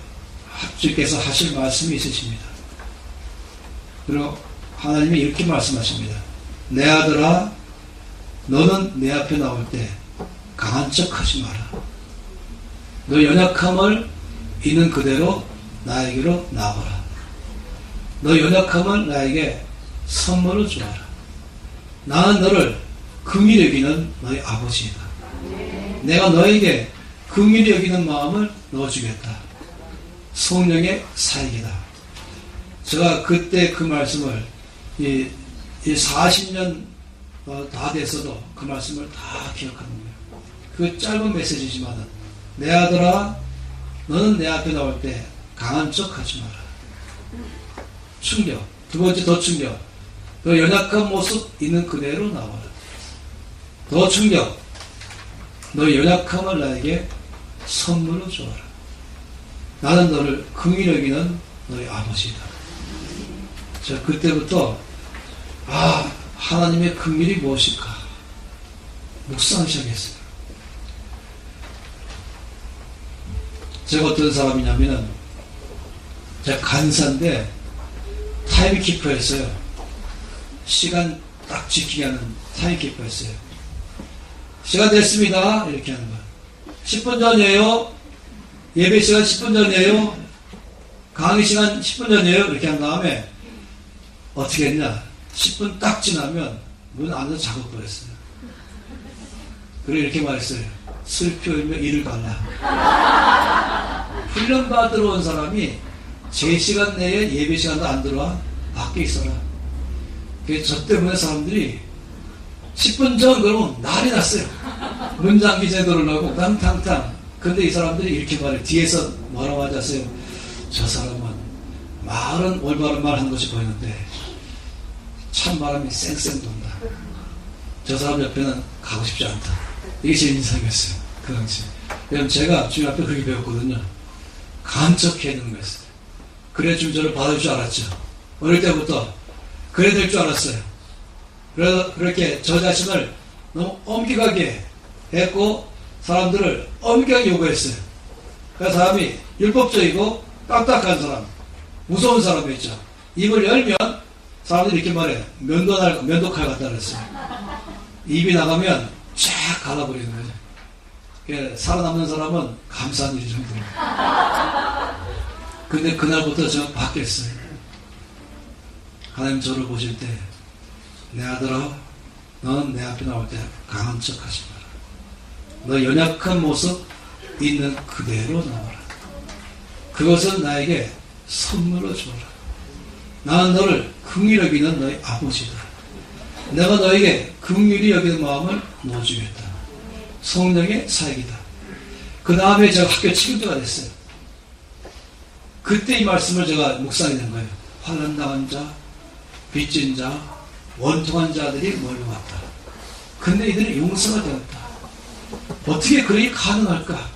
주께서 하실 말씀이 있으십니다. 그리고 하나님이 이렇게 말씀하십니다. 내 아들아, 너는 내 앞에 나올 때 강한 척 하지 마라. 너 연약함을 있는 그대로 나에게로 나와라. 너 연약함을 나에게 선물로 주어라. 나는 너를 긍휼히 여기는 너의 아버지이다. 내가 너에게 긍휼히 여기는 마음을 넣어주겠다. 성령의 사역이다. 제가 그때 그 말씀을 이 40년 다 됐어도 그 말씀을 다 기억하는 거예요. 그 짧은 메시지지만 내 아들아, 너는 내 앞에 나올 때 강한 척 하지 마라. 충격. 두 번째 더 충격. 너 연약한 모습 있는 그대로 나와라. 더 충격. 너 연약함을 나에게 선물로 주어라. 나는 너를 긍휼히 여기는 너의 아버지다. 자, 그때부터 하나님의 긍휼이 무엇일까 묵상을 시작했어요. 제가 어떤 사람이냐면은 제가 간사인데 타임키퍼였어요. 시간 딱 지키게 하는 타임키퍼였어요. 시간 됐습니다. 이렇게 하는 거예요. 10분 전이에요. 예배 시간 10분 전이에요. 강의 시간 10분 전이에요. 이렇게 한 다음에 어떻게 했냐. 10분 딱 지나면 문 안에서 작업버렸어요. 그리고 이렇게 말했어요. 슬피우며 이를 갈라. 훈련 받으러 온 사람이 제 시간 내에 예배 시간도 안 들어와. 밖에 있어라. 저 때문에 사람들이 10분 전 그러면 난리 났어요. 문장기 제도를 하고 탕탕탕. 근데 이 사람들이 이렇게 말해요. 뒤에서 뭐라고 하지 아세요? 저 사람은 말은 올바른 말 한 것이 보이는데 찬바람이 쌩쌩 돈다. 저 사람 옆에는 가고 싶지 않다. 이게 제 인상이었어요. 그 당시. 왜냐면 제가 주님 앞에 그렇게 배웠거든요. 간척해야 되는 거였어요. 그래 주님 저를 받아줄 줄 알았죠. 어릴 때부터 그래 될 줄 알았어요. 그래서 그렇게 저 자신을 너무 엄격하게 했고 사람들을 엄격하게 요구했어요. 그 사람이 율법적이고 딱딱한 사람, 무서운 사람이었죠. 입을 열면 사람들이 이렇게 말해요. 면도칼 갖다 그랬어요. 입이 나가면 쫙 갈아버리는 거죠. 살아남는 사람은 감사한 일이 정도로. 근데 그날부터 제가 바뀌었어요. 하나님 저를 보실 때 내 아들아 너는 내 앞에 나올 때 강한 척 하지 마라. 너 연약한 모습 있는 그대로 나와라. 그것은 나에게 선물로 주어라. 나는 너를 긍휼히 여기는 너의 아버지다. 내가 너에게 긍휼히 여기는 마음을 넣어주겠다. 성령의 사역이다. 그 다음에 제가 학교 친구가 됐어요. 그때 이 말씀을 제가 묵상이 된 거예요. 환난당한 자, 빚진 자, 원통한 자들이 몰려왔다. 근데 이들이 용서가 되었다. 어떻게 그러기 가능할까?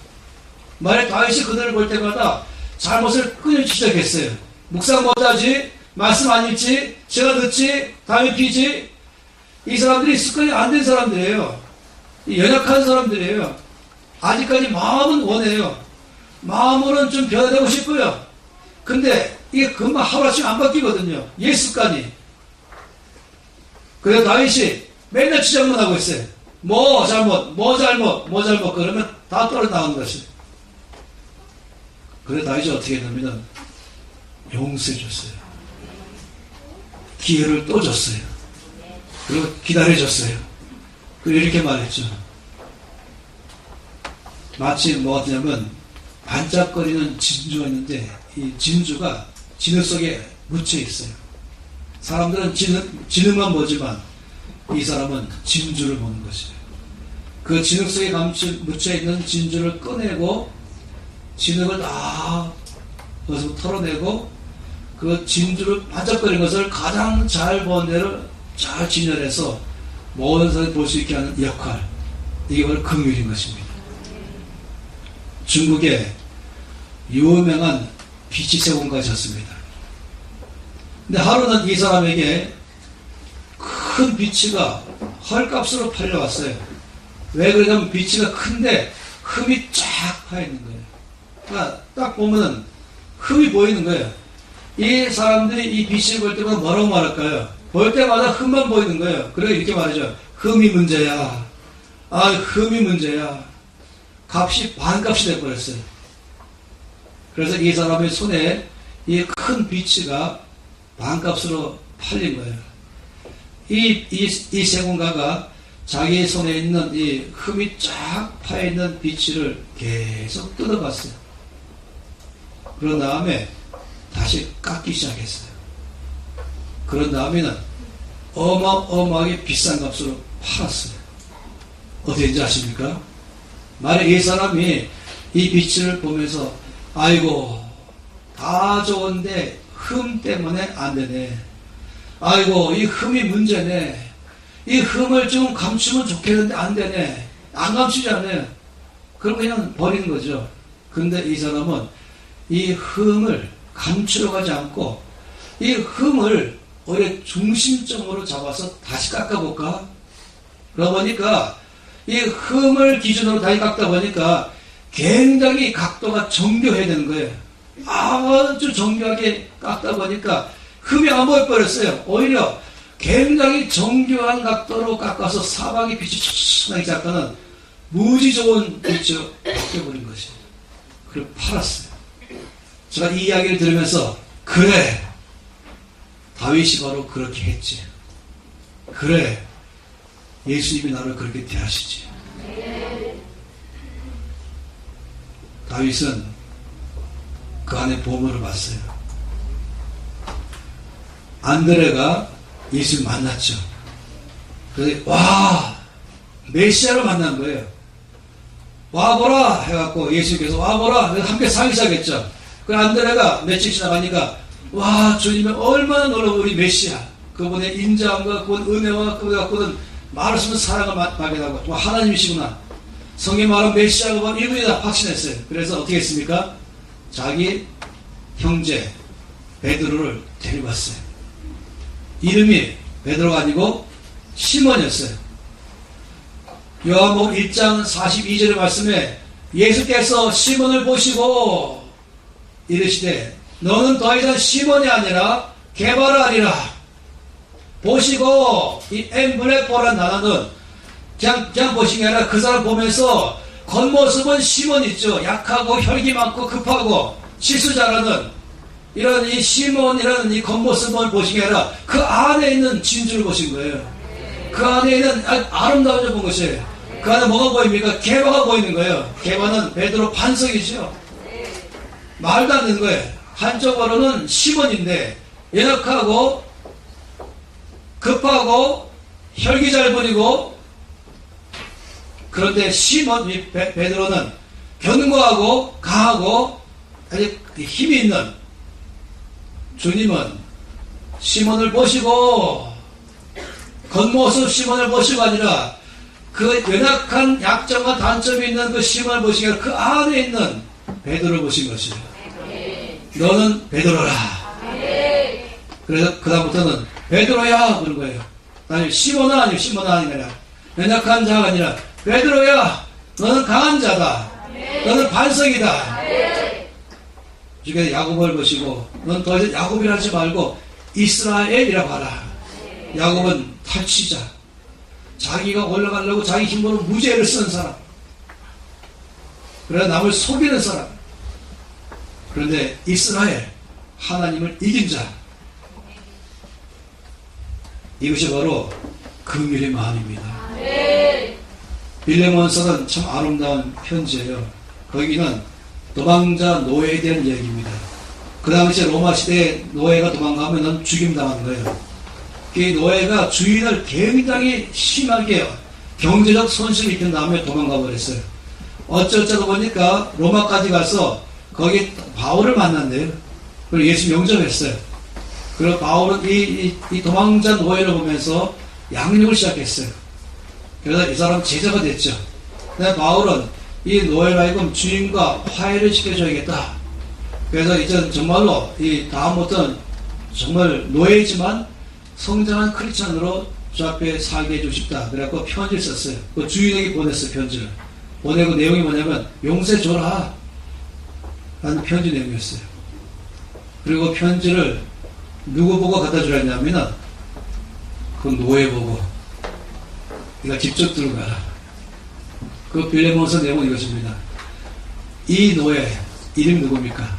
만약 다윗이 그들을 볼 때마다 잘못을 끊어주기 시작했어요. 묵상 못하지, 말씀 안 읽지, 제가 듣지, 다음에 피지. 이 사람들이 습관이 안 된 사람들이에요. 연약한 사람들이에요. 아직까지 마음은 원해요. 마음으로는 좀 변화되고 싶고요. 근데 이게 금방 하루아침에 안 바뀌거든요. 옛 습관이. 그래서 다윗이 맨날 지적만 하고 있어요. 뭐 잘못 그러면 다 떨어 나오는 것이. 그래서 다윗이 어떻게 했냐면 용서해 줬어요. 기회를 또 줬어요. 그리고 기다려 줬어요. 그리고 이렇게 말했죠. 마치 뭐 같냐면 반짝거리는 진주가 있는데 이 진주가 진흙 속에 묻혀 있어요. 사람들은 진흙만 보지만 이 사람은 진주를 보는 것이에요. 그 진흙 속에 묻혀 있는 진주를 꺼내고 진흙을 다 거기서 털어내고 그 진주를 반짝거리는 것을 가장 잘 본 데를 잘 진열해서 모든 사람이 볼 수 있게 하는 역할, 이게 바로 긍휼인 것입니다. 중국에 유명한 비치세공가셨습니다. 근데 하루는 이 사람에게 큰 비치가 헐값으로 팔려왔어요. 왜 그러냐면 비치가 큰데 흠이 쫙 파있는 거예요. 그러니까 딱 보면은 흠이 보이는 거예요. 이 사람들이 이 비치를 볼 때마다 뭐라고 말할까요? 볼 때마다 흠만 보이는 거예요. 그래서 이렇게 말하죠. 흠이 문제야. 흠이 문제야. 값이 반값이 돼버렸어요. 그래서 이 사람의 손에 이 큰 비치가 반값으로 팔린 거예요. 이 세공가가 자기 손에 있는 이 흠이 쫙 파있는 비치를 계속 뜯어봤어요. 그런 다음에 다시 깎기 시작했어요. 그런 다음에는 어마어마하게 비싼 값으로 팔았어요. 어떻게 했는지 아십니까? 만약 이 사람이 이 비치를 보면서 아이고, 다 좋은데 흠 때문에 안 되네. 아이고, 이 흠이 문제네. 이 흠을 좀 감추면 좋겠는데 안 되네. 안 감추지 않아요. 그럼 그냥 버리는 거죠. 근데 이 사람은 이 흠을 감추려고 하지 않고 이 흠을 오히려 중심점으로 잡아서 다시 깎아볼까? 그러다 보니까 이 흠을 기준으로 다시 깎다 보니까 굉장히 각도가 정교해야 되는 거예요. 아주 정교하게 깎다 보니까 흠이 안 보여버렸어요. 오히려 굉장히 정교한 각도로 깎아서 사방에 빛이 촉촉하게 잡다는 무지 좋은 빛으로 바뀌어버린 것이에요. 그리고 팔았어요. 제가 이 이야기를 들으면서 그래, 다윗이 바로 그렇게 했지. 그래, 예수님이 나를 그렇게 대하시지. 다윗은 그 안에 보물을 봤어요. 안드레가 예수를 만났죠. 그래서 와, 메시아를 만난 거예요. 와보라 해갖고 예수님께서 와보라 함께 살기 시작했죠. 그 안드레가 며칠 지나가니까 와, 주님은 얼마나 놀라운 우리 메시아, 그분의 인자함과 그분 은혜와 그분 갖고는 말할 수 없는 사랑을 발견하고 하나님이시구나, 성경에 말하는 메시아가 바로 이분이다 확신했어요. 그래서 어떻게 했습니까? 자기 형제 베드로를 데리고 왔어요. 이름이 베드로가 아니고 시몬이었어요. 요한복음 1장 42절의 말씀에 예수께서 시몬을 보시고 이르시되 너는 더 이상 시몬이 아니라 게바라 아니라. 보시고 이 엠블레포라는 단어는 그냥 보신 게 아니라 그 사람 보면서 겉모습은 시몬 있죠. 약하고 혈기 많고 급하고 실수 잘하는 이런 이 시몬이라는 이 겉모습을 보신 게 아니라 그 안에 있는 진주를 보신 거예요. 그 안에 있는 아름다운 점 본 것이에요. 그 안에 뭐가 보입니까? 게바가 보이는 거예요. 게바는 베드로 반석이죠. 말도 안 되는 거예요. 한쪽으로는 시몬인데 연약하고 급하고 혈기 잘 부리고, 그런데 시몬 베드로는 견고하고 강하고 아주 힘이 있는. 주님은 시몬을 보시고 겉모습 시몬을 보시고 아니라 그 연약한 약점과 단점이 있는 그 시몬을 보시고 그 안에 있는 베드로를 보신 것이에요. 너는 베드로라. 그래서 그 다음부터는 베드로야 그런 거예요. 아니 시몬아 아니고 시몬아 아니라 연약한 자가 아니라 베드로야 너는 강한 자다. 너는 반석이다. 그래서 야곱을 보시고 넌 더 이상 야곱이라 하지 말고 이스라엘이라고 하라. 야곱은 탈취자, 자기가 올라가려고 자기 힘으로 무죄를 쓴 사람, 그래서 남을 속이는 사람. 그런데 이스라엘, 하나님을 이긴 자, 이것이 바로 긍휼의 마음입니다. 빌레몬서는 참 아름다운 편지예요. 거기는 도망자 노예에 대한 이야기입니다. 그 당시에 로마 시대에 노예가 도망가면 죽임당하는 거예요. 이 노예가 주인을 굉장히 심하게 경제적 손실을 입힌 다음에 도망가 버렸어요. 어쩌다 보니까 로마까지 가서 거기 바울을 만난대요. 그리고 예수 영접했어요. 그리고 바울은 이 도망자 노예를 보면서 양육을 시작했어요. 그래서 이 사람 제자가 됐죠. 근데 바울은 이 노예를 하여금 주인과 화해를 시켜줘야겠다. 그래서 이제 정말로 이 다음부터는 정말 노예지만 성장한 크리스찬으로 주 앞에 살게 해주고 싶다. 그래갖고 편지를 썼어요. 그 주인에게 보냈어요. 편지를 보내고 내용이 뭐냐면 용서해줘라 라는 편지 내용이었어요. 그리고 편지를 누구 보고 갖다 주라 했냐면은 그 노예 보고 네가 직접 들고 가라. 그 빌레몬서 내용은 이것입니다. 이 노예 이름이 누굽니까?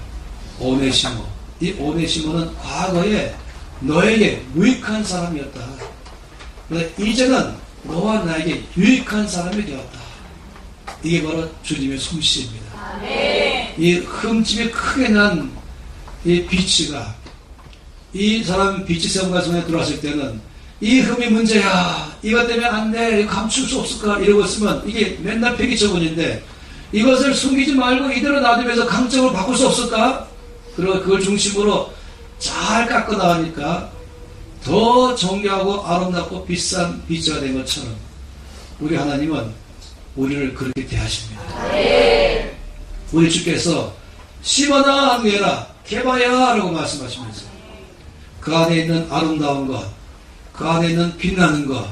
오네시모. 이 오네시모는 과거에 너에게 유익한 사람이었다. 그런데 이제는 너와 나에게 유익한 사람이 되었다. 이게 바로 주님의 솜씨입니다. 이 흠집이 크게 난 이 비치가, 이 사람 비치 세움가 손에 들어왔을 때는 이 흠이 문제야, 이것 때문에 안 돼, 이거 감출 수 없을까 이러고 있으면 이게 맨날 폐기 처분인데, 이것을 숨기지 말고 이대로 놔두면서 강적으로 바꿀 수 없을까? 그리고 그걸 중심으로 잘 깎아 나가니까 더 정교하고 아름답고 비싼 비자가 된 것처럼 우리 하나님은 우리를 그렇게 대하십니다. 우리 주께서 심어나 항해라 개바야 라고 말씀하시면서 그 안에 있는 아름다운 것, 그 안에 있는 빛나는 것,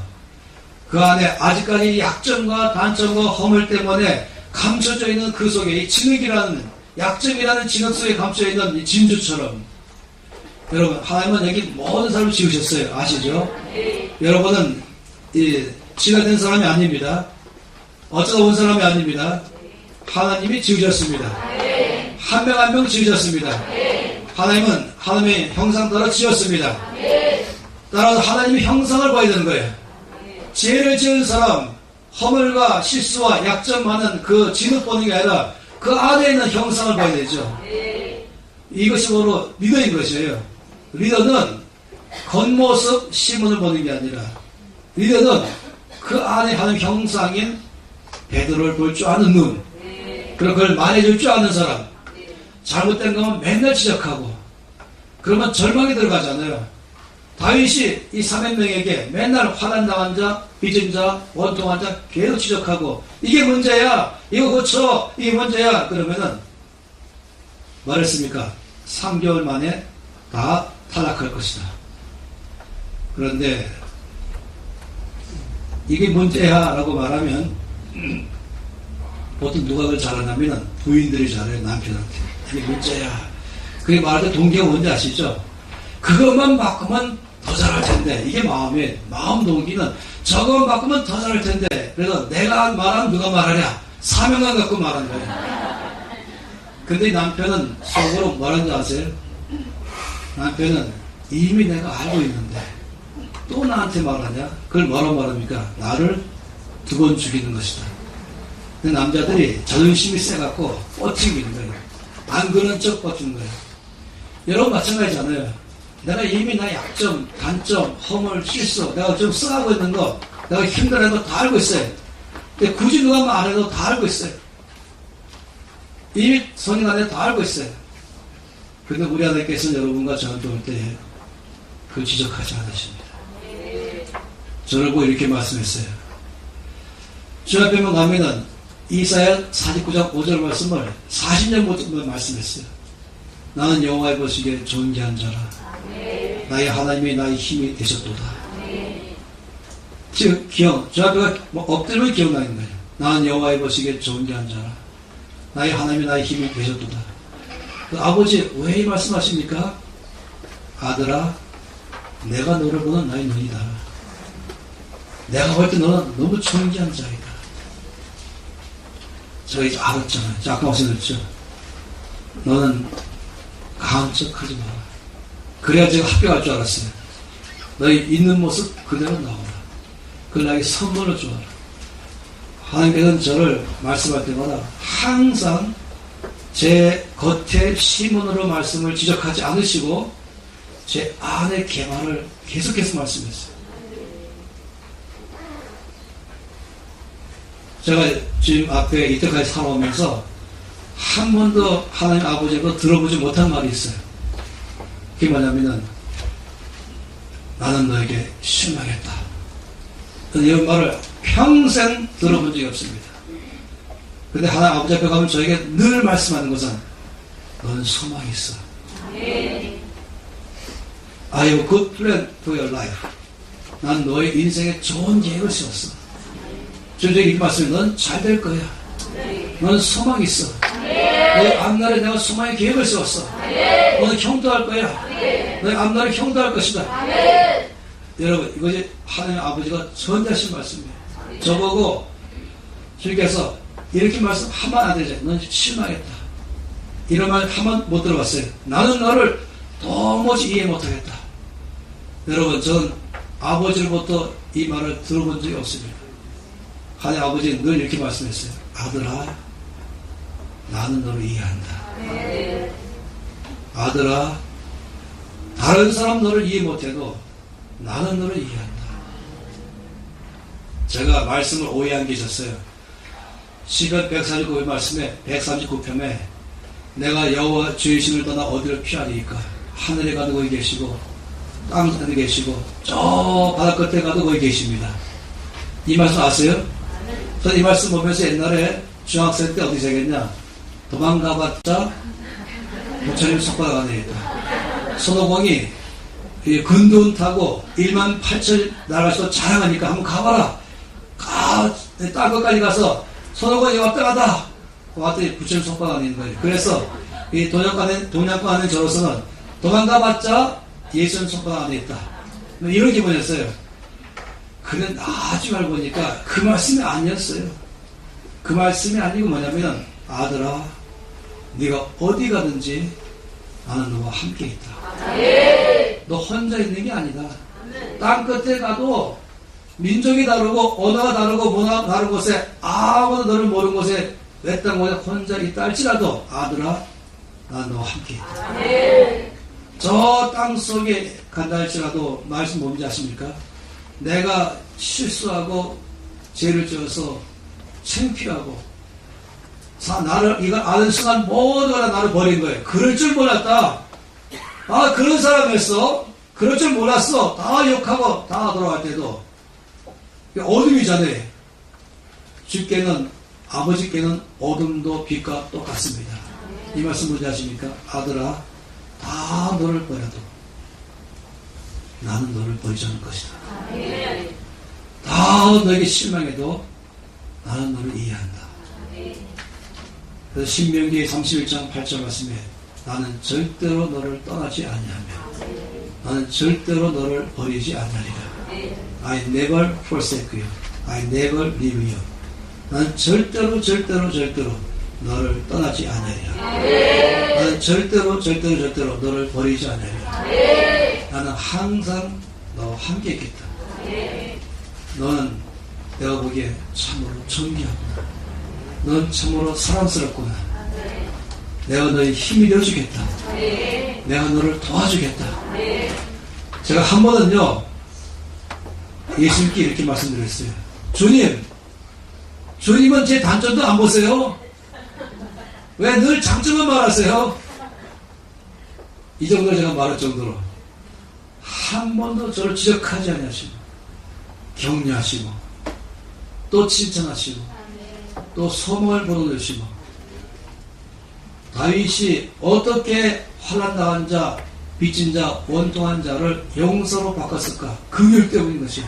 그 안에 아직까지 약점과 단점과 허물 때문에 감춰져 있는 그 속에 이 진흙이라는 약점이라는 진흙 속에 감춰져 있는 이 진주처럼 여러분 하나님은 여기 모든 사람을 지으셨어요. 아시죠? 여러분은 지가 된 사람이 아닙니다. 어쩌다 온 사람이 아닙니다. 하나님이 지으셨습니다. 한 명 한 명 지으셨습니다. 하나님은 하나님의 형상 따라 지었습니다. 따라서 하나님의 형상을 봐야 되는 거예요. 죄를 지은 사람, 허물과 실수와 약점 많은 그 진흙 보는 게 아니라 그 안에 있는 형상을 봐야 되죠. 이것이 바로 리더인 것이에요. 리더는 겉모습 시문을 보는 게 아니라 리더는 그 안에 하는 형상인 베드로를 볼 줄 아는 눈, 그리고 그걸 말해줄 줄 아는 사람. 잘못된 거면 맨날 지적하고 그러면 절망에 들어가잖아요. 다윗이 이 300명에게 맨날 화난당한 자, 빚은 자, 원통한 자 계속 지적하고 이게 문제야, 이거 고쳐, 이게 문제야 그러면은 말했습니까? 3개월 만에 다 탈락할 것이다. 그런데 이게 문제야 라고 말하면 보통 누가 그걸 잘하냐면 부인들이 잘해요. 남편한테 이게 문제야. 그게 말할 때 동기가 뭔지 아시죠? 그것만 바꾸면 더 잘할 텐데 이게 마음 동기는 저것만 바꾸면 더 잘할 텐데 그래서 내가 말하면 누가 말하랴 사명감 갖고 말하는 거예요. 근데 이 남편은 속으로 뭐라는지 아세요? 남편은 이미 내가 알고 있는데 또 나한테 말하냐? 그걸 뭐라고 말합니까? 나를 2번 죽이는 것이다. 근데 남자들이 자존심이 세갖고 버티고 있는 거예요. 안 그런 척 버티는 거예요. 여러분 마찬가지잖아요. 내가 이미 나의 약점, 단점, 허물, 실수 내가 좀 써가고 있는 거 내가 힘들어하는 거 다 알고 있어요. 근데 굳이 누가 말 안 해도 다 알고 있어요. 이미 성인 안에 다 알고 있어요. 근데 우리 하나님께서는 여러분과 저한테 올 때 그 지적하지 않으십니다. 저를 보고 이렇게 말씀했어요. 주 앞에만 가면은 이사야 49장 5절 말씀을 40년 못 말씀했어요. 나는 여호와의 보시기에 존귀한 자라. 나의 하나님이 나의 힘이 되셨도다. 즉 주 앞에가 엎드리면 기억나는 거예요. 나는 여호와의 보시기에 존귀한 자라. 나의 하나님이 나의 힘이 되셨도다. 그 아버지 왜 이 말씀하십니까? 아들아 내가 너를 보는 나의 눈이다. 내가 볼 때 너는 너무 존귀한 자이다. 제가 이제 알았잖아요. 아까 말씀드렸죠. 너는 강한 척 하지 마라. 그래야 제가 합격할 줄 알았어요. 너희 있는 모습 그대로 나오라. 그걸 나에게 선물로 주어라. 하나님께서는 저를 말씀할 때마다 항상 제 겉에 시문으로 말씀을 지적하지 않으시고 제 안의 계만을 계속해서 말씀했어요. 제가 지금 앞에 이때까지 살아오면서 한 번도 하나님 아버지에게 들어보지 못한 말이 있어요. 그게 뭐냐면은 나는 너에게 실망했다. 이런 말을 평생 들어본 적이 없습니다. 근데 하나님 아버지 앞에 가면 저에게 늘 말씀하는 것은 너는 소망이 있어. I have a good plan for your life. 난 너의 인생에 좋은 계획을 세웠어. 저에게 이 말씀이 넌 잘 될 거야. 너는 소망이 있어. 너의 앞날에 내가 소망의 계획을 세웠어. 너는 형도할 거야. 너의 앞날에 형도할 것이다. 여러분 이것이 하나님 아버지가 전하신 말씀이에요. 저보고 주님께서 이렇게 말씀하면 안 되죠. 넌 실망했다. 이런 말 한 번 못 들어봤어요. 나는 너를 도무지 이해 못하겠다. 여러분 전 아버지로부터 이 말을 들어본 적이 없습니다. 하나님 아버지는 늘 이렇게 말씀했어요. 아들아 나는 너를 이해한다. 아들아 다른 사람 너를 이해 못해도 나는 너를 이해한다. 제가 말씀을 오해한 게 있었어요. 시편 149편 말씀에 139편에 내가 여호와 주의 신을 떠나 어디를 피하리이까? 하늘에 가도 거기 계시고 땅 안에 계시고 저 바다 끝에 가도 거기 계십니다. 이 말씀 아세요? 저는 이 말씀 보면서 옛날에 중학생 때 어디 생겼냐? 도망가봤자 부처님 손바닥 안에 있다. 손오공이 근두운 타고 18,000 나라에서 자랑하니까 한번 가봐라. 땅 끝까지 가서 손오공이 왔다 가다. 왔더니 부처님 손바닥 안에 있는 거예요. 그래서 이 동양권 안에 저로서는 도망가봤자 예수님 손바닥 안에 있다. 이런 기분이었어요. 그는 나중에 알고 보니까 그 말씀이 아니었어요. 그 말씀이 아니고 뭐냐면 아들아 네가 어디 가든지 나는 너와 함께 있다. 너 혼자 있는 게 아니다. 땅 끝에 가도 민족이 다르고 언어가 다르고 문화가 다른 곳에 아무도 너를 모르는 곳에 내 땅에 혼자 있다 할지라도 아들아 나는 너와 함께 있다. 저 땅 속에 간다 할지라도 말씀 뭔지 아십니까? 내가 실수하고 죄를 지어서 창피하고 나를 이걸 아는 순간 모두가 나를 버린 거예요. 그럴 줄 몰랐다. 그런 사람이었어. 그럴 줄 몰랐어. 다 욕하고 다 돌아갈 때도 어둠이잖아요. 주께는 아버지께는 어둠도 빛과 똑같습니다. 이 말씀 뭔지 아십니까? 아들아 다 너를 버려도 나는 너를 버리지 않을 것이다. 다 너에게 실망해도 나는 너를 이해한다. 그래서 신명기 31장 8절 말씀에 나는 절대로 너를 떠나지 아니하며 나는 절대로 너를 버리지 아니하리라. I never forsake you. I never leave you. 나는 절대로 너를 떠나지 아니하리라. 나는 절대로 너를 버리지 아니하리라. 나는 항상 너와 함께 있겠다. 너는 내가 보기에 참으로 존귀하구나. 넌 참으로 사랑스럽구나. 내가 너의 힘이 되어주겠다. 내가 너를 도와주겠다. 제가 한 번은요 예수님께 이렇게 말씀드렸어요. 주님은 제 단점도 안 보세요? 왜 늘 장점만 말하세요? 이 정도 제가 말할 정도로 한 번도 저를 지적하지 않으시고 격려하시고 또 칭찬하시고 또 소망을 불어넣으시고 다윗이 어떻게 환난당한 자, 빚진 자, 원통한 자를 용서로 바꿨을까? 긍휼 때문인 것이에요.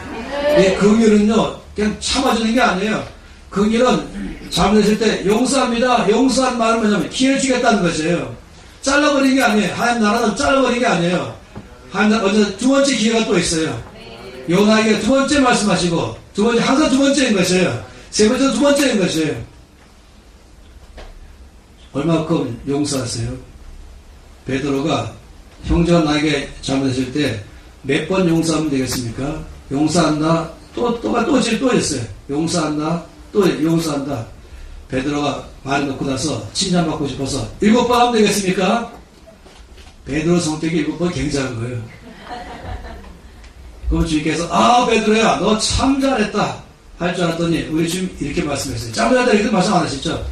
이 긍휼은요 그냥 참아주는 게 아니에요. 긍휼은 잘못했을 때 용서합니다. 용서한 말은 뭐냐면 기회를 주겠다는 것이에요. 잘라버린 게 아니에요. 하나님 나라는 잘라버린 게 아니에요. 하나님 나라 언제 두 번째 기회가 또 있어요. 요나에게 두 번째 말씀하시고 두 번째 항상 두 번째인 것이에요. 세 번째도 두 번째인 것이에요. 얼마큼 용서하세요? 베드로가 형제가 나에게 잘못했을 때 몇 번 용서하면 되겠습니까? 용서한다. 또 했어요. 용서한다. 또 용서한다. 베드로가 말을 놓고 나서 칭찬받고 싶어서 7번 하면 되겠습니까? 베드로 성격이 7번 굉장한 거예요. 그럼 주님께서 베드로야 너 참 잘했다 할 줄 알았더니 우리 지금 이렇게 말씀했어요. 잘못했다 이렇게 말씀 안 하시죠?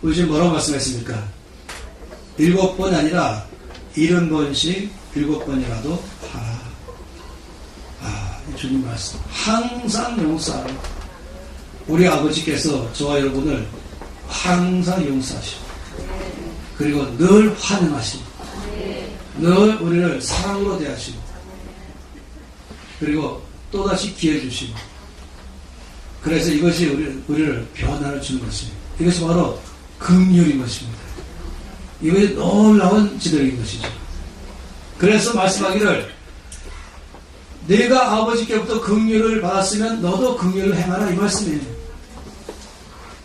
우리 지금 뭐라고 말씀했습니까? 7번이 아니라 70번씩 7번이라도 하라. 주님 말씀 항상 용서하라. 우리 아버지께서 저와 여러분을 항상 용서하시고 그리고 늘 환영하시고 늘 우리를 사랑으로 대하시고 그리고 또다시 기회 주시고 그래서 이것이 우리를 변화를 주는 것입니다. 이것이 바로 긍휼인 것입니다. 이것이 놀라운 지도인 것이죠. 그래서 말씀하기를 내가 아버지께부터 긍휼을 받았으면 너도 긍휼을 행하라 이 말씀이에요.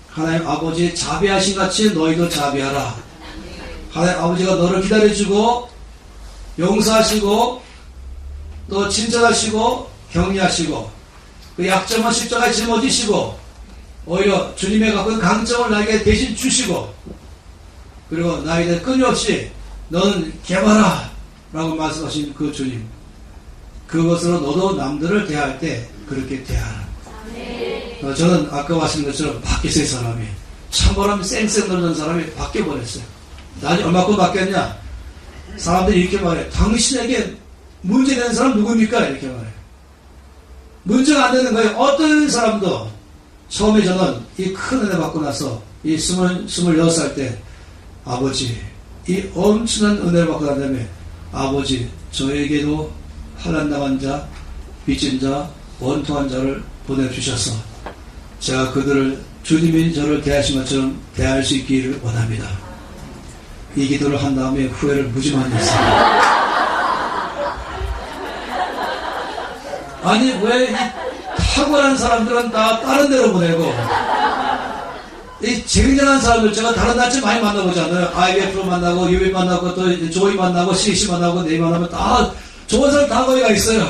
하나님 아버지의 자비하신 같이 너희도 자비하라. 하나님 아버지가 너를 기다려주고 용서하시고 또 칭찬하시고 격려하시고 그 약점은 십자가에 짊어지시고 오히려 주님의 갖고 있는 강점을 나에게 대신 주시고 그리고 나에 대해 끊임없이 너는 개발하 라고 말씀하신 그 주님 그것으로 너도 남들을 대할 때 그렇게 대하라. 저는 아까 말씀드린 것처럼 밖에서의 사람이 찬바람 쌩쌩 놀던 사람이 바뀌어버렸어요. 나중에 얼마큼 바뀌었냐? 사람들이 이렇게 말해. 당신에게 문제되는 사람 누굽니까? 이렇게 말해. 문제가 안 되는 거예요. 어떤 사람도. 처음에 저는 이 큰 은혜 받고 나서 이 26살 때 아버지, 이 엄청난 은혜를 받고 난 다음에 아버지, 저에게도 환난당한 자, 빚진 자, 원통한 자를 보내주셔서 제가 그들을 주님이 저를 대하신 것처럼 대할 수 있기를 원합니다. 이 기도를 한 다음에 후회를 무지 많이 했습니다. 아니 왜 이 탁월한 사람들은 다 다른 데로 보내고 이 쟁쟁한 사람들 제가 다른 단체 많이 만나보잖아요. IBF로 만나고 UB 만나고 또 조이 만나고 CC 만나고 네이 만나면 다 좋은 사람 다 거기가 있어요.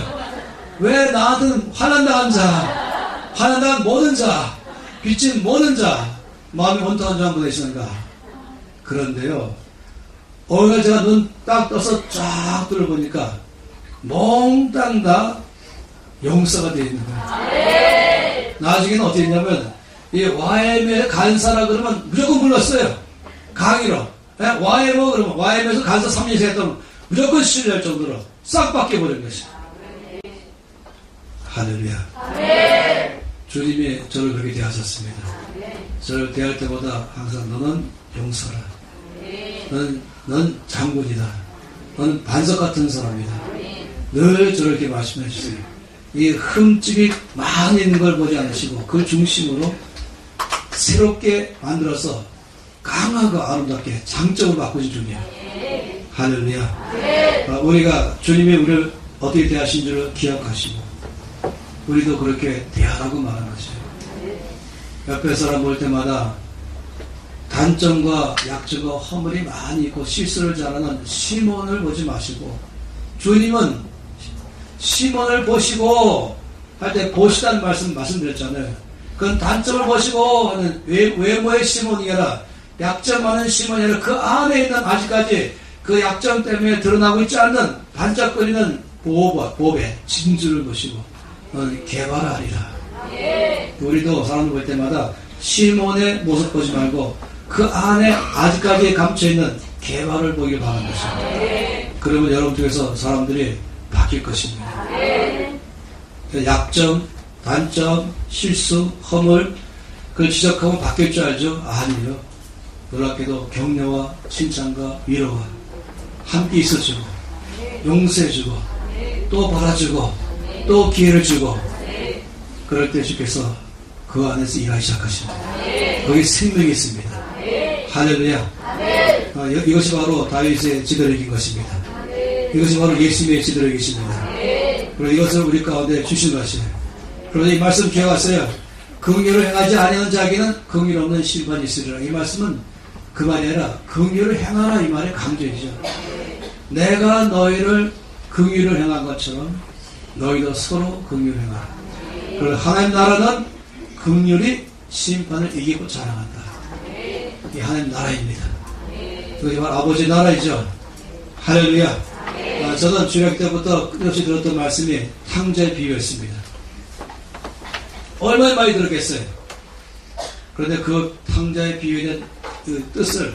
왜 나한테는 환난당한 자, 환난당한 모든 자, 빚진 모든 자, 마음이 원통한 자만 보내시는가. 그런데요, 어느 날 제가 눈 딱 떠서 쫙 둘러보니까 몽땅 다 용서가 되어 있는 거예요. 나중에는 어떻게 했냐면 이 YM에 간사라 그러면 무조건 불렀어요. 강의로. YMO 그러면 YM에서 간사 3년씩 했다면 무조건 신뢰할 정도로 싹 바뀌어버린 것이에요. 할렐루야. 주님이 저를 그렇게 대하셨습니다. 저를 대할 때보다 항상 너는 용서라. 넌 장군이다. 너는 반석 같은 사람이다. 늘 저렇게 말씀해 주세요. 이 흠집이 많이 있는 걸 보지 않으시고 그 중심으로 새롭게 만들어서 강하고 아름답게 장점을 바꾸신 중이에요. 할렐루야. 우리가 주님이 우리를 어떻게 대하신 줄을 기억하시고 우리도 그렇게 대하라고 말하는 것이에요. 옆에 사람 볼 때마다 단점과 약점과 허물이 많이 있고 실수를 잘하는 시몬을 보지 마시고 주님은 시몬을 보시고 할 때 보시다는 말씀드렸잖아요. 그건 단점을 보시고 하는 외모의 시몬이 아니라 약점 많은 시몬이 아니라 그 안에 있는 아직까지 그 약점 때문에 드러나고 있지 않는 반짝거리는 보배 진주를 보시고 개발하리라. 우리도 사람을 볼 때마다 시몬의 모습 보지 말고 그 안에 아직까지 감춰있는 개발을 보길 바라는 것입니다. 그러면 여러분 중에서 사람들이 바뀔 것입니다. 약점, 단점, 실수, 허물 그걸 지적하면 바뀔 줄 알죠? 아니요. 놀랍게도 격려와 칭찬과 위로와 함께 있어주고 용서해주고 또 받아주고 또 기회를 주고 그럴 때 주께서 그 안에서 일하기 시작하십니다. 거기 생명이 있습니다. 할렐루야. 이것이 바로 다윗의 지도력인 것입니다. 이것이 바로 예수님의 지도력이십니다. 그리고 이것을 우리 가운데 주신 것이에요. 그런데 이 말씀 기억하세요. 긍휼을 행하지 아니하는 자에게는 긍휼 없는 심판이 있으리라. 이 말씀은 그 말이 아니라 긍휼을 행하라 이 말의 강조이죠. 내가 너희를 긍휼을 행한 것처럼 너희도 서로 긍휼을 행하라. 그리고 하나님 나라는 긍휼이 심판을 이기고 자랑한다. 이 하나님 나라입니다. 그것이 바로 아버지 나라이죠. 할렐루야. 저는 주일학 때부터 끝없이 들었던 말씀이 탕자의 비유였습니다. 얼마나 많이 들었겠어요. 그런데 그 탕자의 비유에 대한 그 뜻을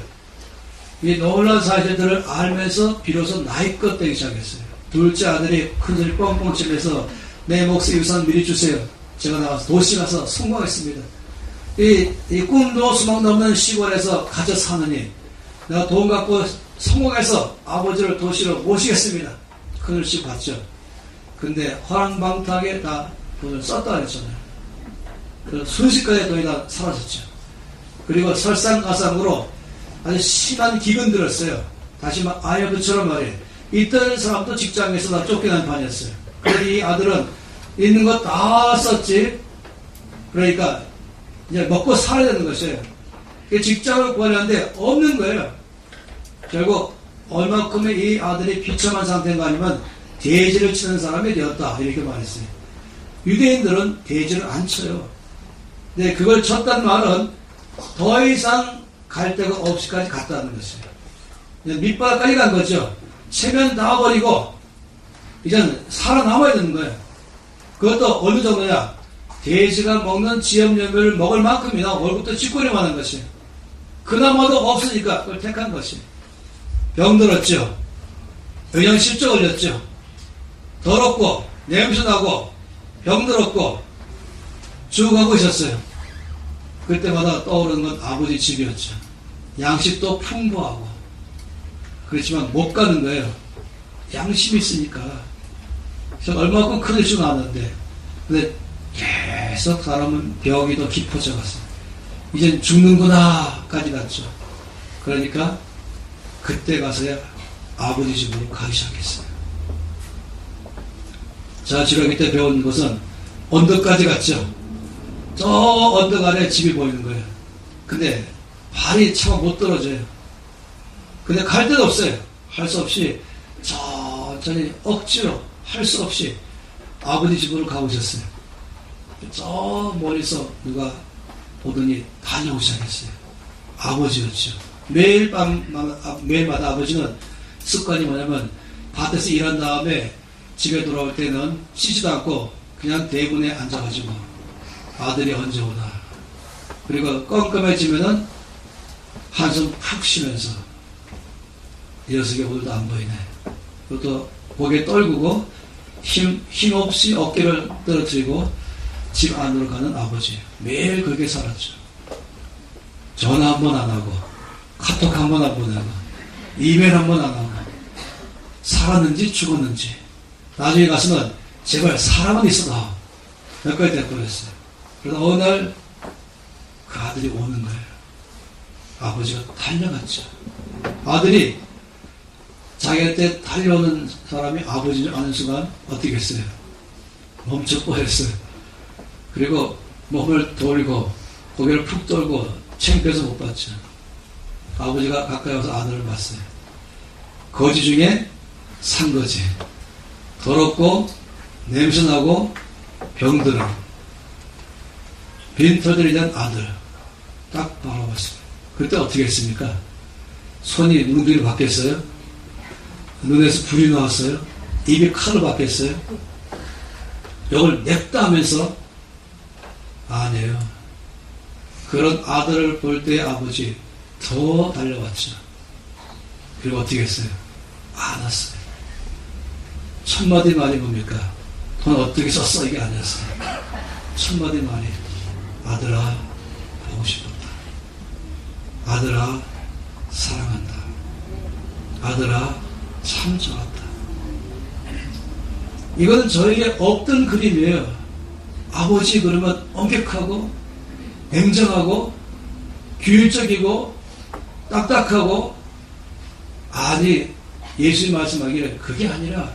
이 놀라운 사실들을 알면서 비로소 나이껏 되기 시작했어요. 둘째 아들이 큰소리 뻥뻥 치면서 내 몫의 유산 미리 주세요. 제가 나가서 도시 가서 성공하겠습니다. 이 꿈도 수망도 없는 시골에서 갇혀 사느니 내가 돈 갖고 성공해서 아버지를 도시로 모시겠습니다. 큰일씩 받죠. 근데 허랑방탕하게 다 돈을 썼다 그랬잖아요. 그 순식간에 돈이 다 사라졌죠. 그리고 설상가상으로 아주 심한 기근 들었어요. 다시 아이어브처럼 말해. 있던 사람도 직장에서 다 쫓겨난 판이었어요. 그래서 이 아들은 있는 거 다 썼지. 그러니까 이제 먹고 살아야 되는 것이에요. 직장을 구하려는데 없는 거예요. 결국 얼마큼의 이 아들이 비참한 상태인가 아니면 대지를 치는 사람이 되었다 이렇게 말했어요. 유대인들은 대지를 안 쳐요. 근데 그걸 쳤단 말은 더 이상 갈 데가 없이까지 갔다는 것이에요. 밑바닥까지 간 거죠. 체면 다 버리고 이제는 살아남아야 되는 거예요. 그것도 어느 정도냐. 돼지가 먹는 지엽열매를 먹을 만큼이나 월급도 쥐꼬리만 한 것이에요. 그나마도 없으니까 그걸 택한 것이. 병들었죠. 영양실조 걸렸죠. 더럽고 냄새나고 병들었고 죽어가고 있었어요. 그때마다 떠오르는 건 아버지 집이었죠. 양식도 풍부하고. 그렇지만 못 가는 거예요. 양심이 있으니까. 그래서 얼마큼 큰 줄 아는데. 근데 계속 사람은 병이 더 깊어져 갔어요. 이젠 죽는구나 까지 갔죠. 그러니까 그때 가서야 아버지 집으로 가기 시작했어요. 자, 지렁이 때 배운 것은 언덕까지 갔죠. 저 언덕 아래 집이 보이는 거예요. 근데 발이 차마 못 떨어져요. 근데 갈 데도 없어요. 할 수 없이 천천히 억지로 할 수 없이 아버지 집으로 가보셨어요. 저 멀리서 누가 보더니 달려오기 시작했어요. 아버지였죠. 매일마다 아버지는 습관이 뭐냐면 밭에서 일한 다음에 집에 돌아올 때는 쉬지도 않고 그냥 대문에 앉아가지고 아들이 언제 오나. 그리고 껌껌해지면은 한숨 푹 쉬면서 이 녀석이 오늘도 안 보이네. 그것도 고개 떨구고 힘없이 어깨를 떨어뜨리고 집 안으로 가는 아버지. 매일 그렇게 살았죠. 전화 한 번 안 하고 카톡 한 번 안 보내고 이메일 한 번 안 하고 살았는지 죽었는지 나중에 가서는 제발 사람은 있어다 여기까지 됐고 그랬어요. 그러다 어느 날 그 아들이 오는 거예요. 아버지가 달려갔죠. 아들이 자기한테 달려오는 사람이 아버지인 줄 아는 순간 어떻게 했어요? 멈춰버렸어요. 그리고 몸을 돌고 고개를 푹 돌고 창피해서 못 봤죠. 아버지가 가까이 와서 아들을 봤어요. 거지 중에 산거지. 더럽고 냄새나고 병들어 빈털들이 된 아들 딱 바라봤어요. 그때 어떻게 했습니까? 손이 뭉둥이로 바뀌었어요? 눈에서 불이 나왔어요? 입이 칼로 바뀌었어요? 이걸 냅다 하면서 아니에요. 그런 아들을 볼 때 아버지 더 달려왔죠. 그리고 어떻게 했어요? 안았어요. 첫마디 말이 뭡니까? 돈 어떻게 썼어? 이게 아니었어요. 첫마디 말이 아들아 보고 싶었다. 아들아 사랑한다. 아들아 참 좋았다. 이거는 저에게 없던 그림이에요. 아버지 그러면 엄격하고 냉정하고 규율적이고 딱딱하고 아니 예수님 말씀하기를 그게 아니라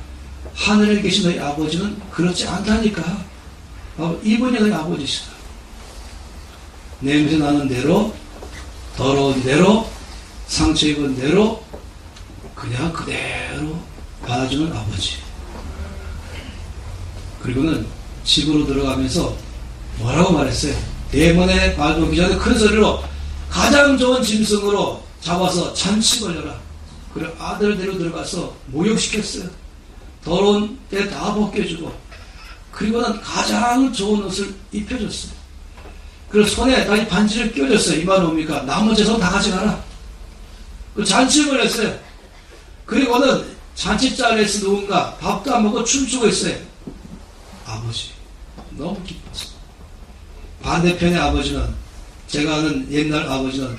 하늘에 계신 너희 아버지는 그렇지 않다니까. 이분이 너희 아버지시다. 냄새 나는 대로 더러운 대로 상처 입은 대로 그냥 그대로 받아주는 아버지. 그리고는 집으로 들어가면서 뭐라고 말했어요? 대문에 밟기 전에 큰 소리로 가장 좋은 짐승으로 잡아서 잔치 벌려라. 그래 아들 데리고 들어가서 목욕시켰어요. 더러운 때 다 벗겨주고 그리고는 가장 좋은 옷을 입혀줬어요. 그리고 손에 다시 반지를 끼워줬어요. 이 말은 뭡니까? 나머지 손 다 가져가라. 그 잔치를 벌였어요. 그리고는 잔치자리에서 누군가 밥도 안 먹고 춤추고 있어요. 아버지 너무 기뻤어. 반대편의 아버지는 제가 아는 옛날 아버지는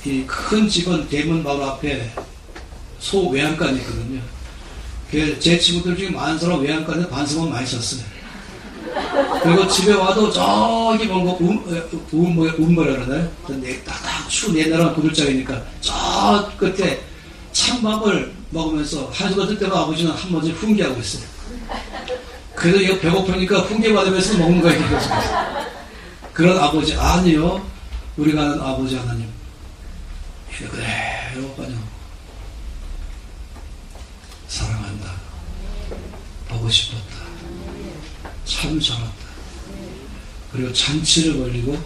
이 큰 집은 대문 바로 앞에 소 외양간이 있거든요. 제 친구들 중에 많은 사람 외양간에 반성은 많이 썼어요. 그리고 집에 와도 저기 뭔가 뭐라 그러나요? 딱딱 추운 옛날은 구들짝이니까 저 끝에 찬밥을 먹으면서 한숨을 뜰 때마다 아버지는 한 번씩 훈계하고 있어요. 그래도 이거 배고프니까 훈계 받으면서 먹는 거예요. 그런 아버지 아니요. 우리가 아는 아버지 하나님 그대로 그냥 사랑한다. 보고 싶었다. 참 잘한다. 그리고 잔치를 벌리고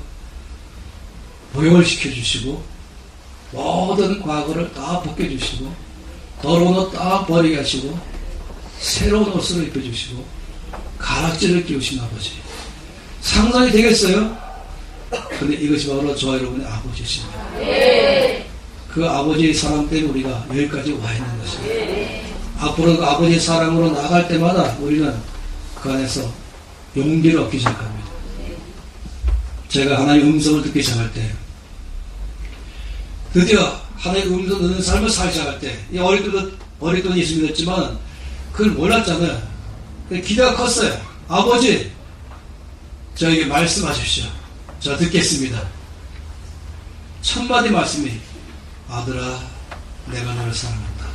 모욕을 시켜주시고 모든 과거를 다 벗겨주시고 더러운 옷 다 버리게 하시고 새로운 옷을 입혀주시고 가락지를 끼우신 아버지. 상상이 되겠어요? 그런데 이것이 바로 저와 여러분의 아버지십니다. 그 아버지의 사랑 때문에 우리가 여기까지 와 있는 것입니다. 앞으로 그 아버지의 사랑으로 나갈 때마다 우리는 그 안에서 용기를 얻기 시작합니다. 제가 하나님의 음성을 듣기 시작할 때, 드디어 하나님의 음성 듣는 삶을 살기 시작할 때, 이 어릴 때는 예수 믿었지만 그걸 몰랐잖아요. 기대가 컸어요. 아버지, 저에게 말씀하십시오. 저 듣겠습니다. 첫 마디 말씀이, 아들아, 내가 너를 사랑한다.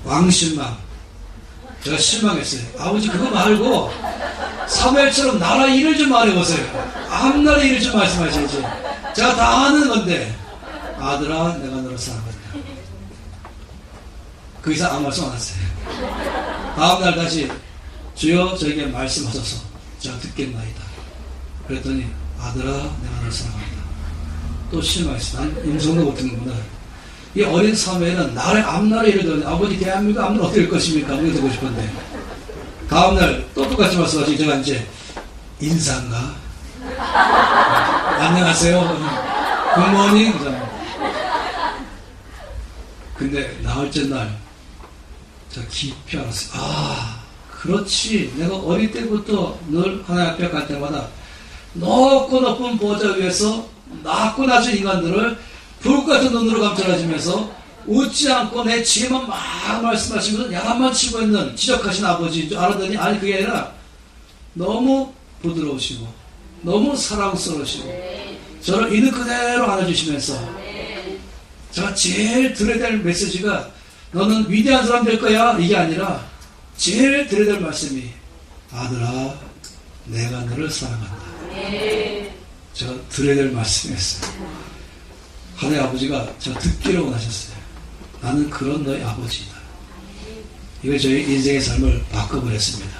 왕실망. 제가 실망했어요. 아버지 그거 말고 사무엘처럼 나라 일을 좀 말해보세요. 앞나라 일을 좀 말씀하셔야지. 제가 다 아는 건데, 아들아, 내가 너를 사랑한다. 그 이상 아무 말씀 안 했어요. 다음날 다시, 주여 저에게 말씀하셔서 제가 듣겠나이다. 그랬더니, 아들아, 내가 너를 사랑한다. 또 실망했어. 난 음성도 못 듣는구나. 이 어린 사무엘은 앞날에 일을 듣는데, 아버지 대한민국 앞날 어떻게 될 것입니까? 이거 듣고 싶은데, 다음날 또 똑같이 말씀하시고, 제가 이제 인사인가? 안녕하세요. 굿모닝. 근데 나흘째 날 제가 깊이 알았어요. 아, 그렇지. 내가 어릴 때부터 늘 하나님 앞에 갈 때마다 높고 높은 보좌 위에서 낮고 낮은 인간들을 불같은 눈으로 감찰하시면서 웃지 않고 내 지혜만 막 말씀하시면서 야단만 치고 있는 지적하신 아버지인 줄 알았더니, 아니 그게 아니라 너무 부드러우시고 너무 사랑스러우시고 저를 있는 그대로 안아주시면서, 제가 제일 들어야 될 메시지가 너는 위대한 사람 될 거야 이게 아니라, 제일 들어야 될 말씀이, 아들아, 내가 너를 사랑한다. 제가 들어야 될 말씀이었어요. 하나님 아버지가 제가 듣기를 원하셨어요. 나는 그런 너의 아버지이다. 이거 저희 인생의 삶을 바꿔버렸습니다.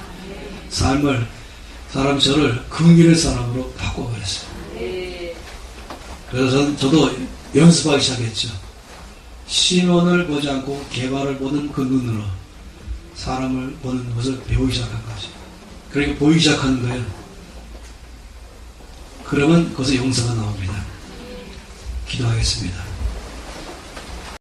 저를 긍휼의 사람으로 바꿔버렸어요. 그래서 저도 연습하기 시작했죠. 신원을 보지 않고 개발을 보는 그 눈으로 사람을 보는 것을 배우기 시작한 거죠. 그러니까 보이기 시작하는 거예요. 그러면 거기서 용서가 나옵니다. 기도하겠습니다.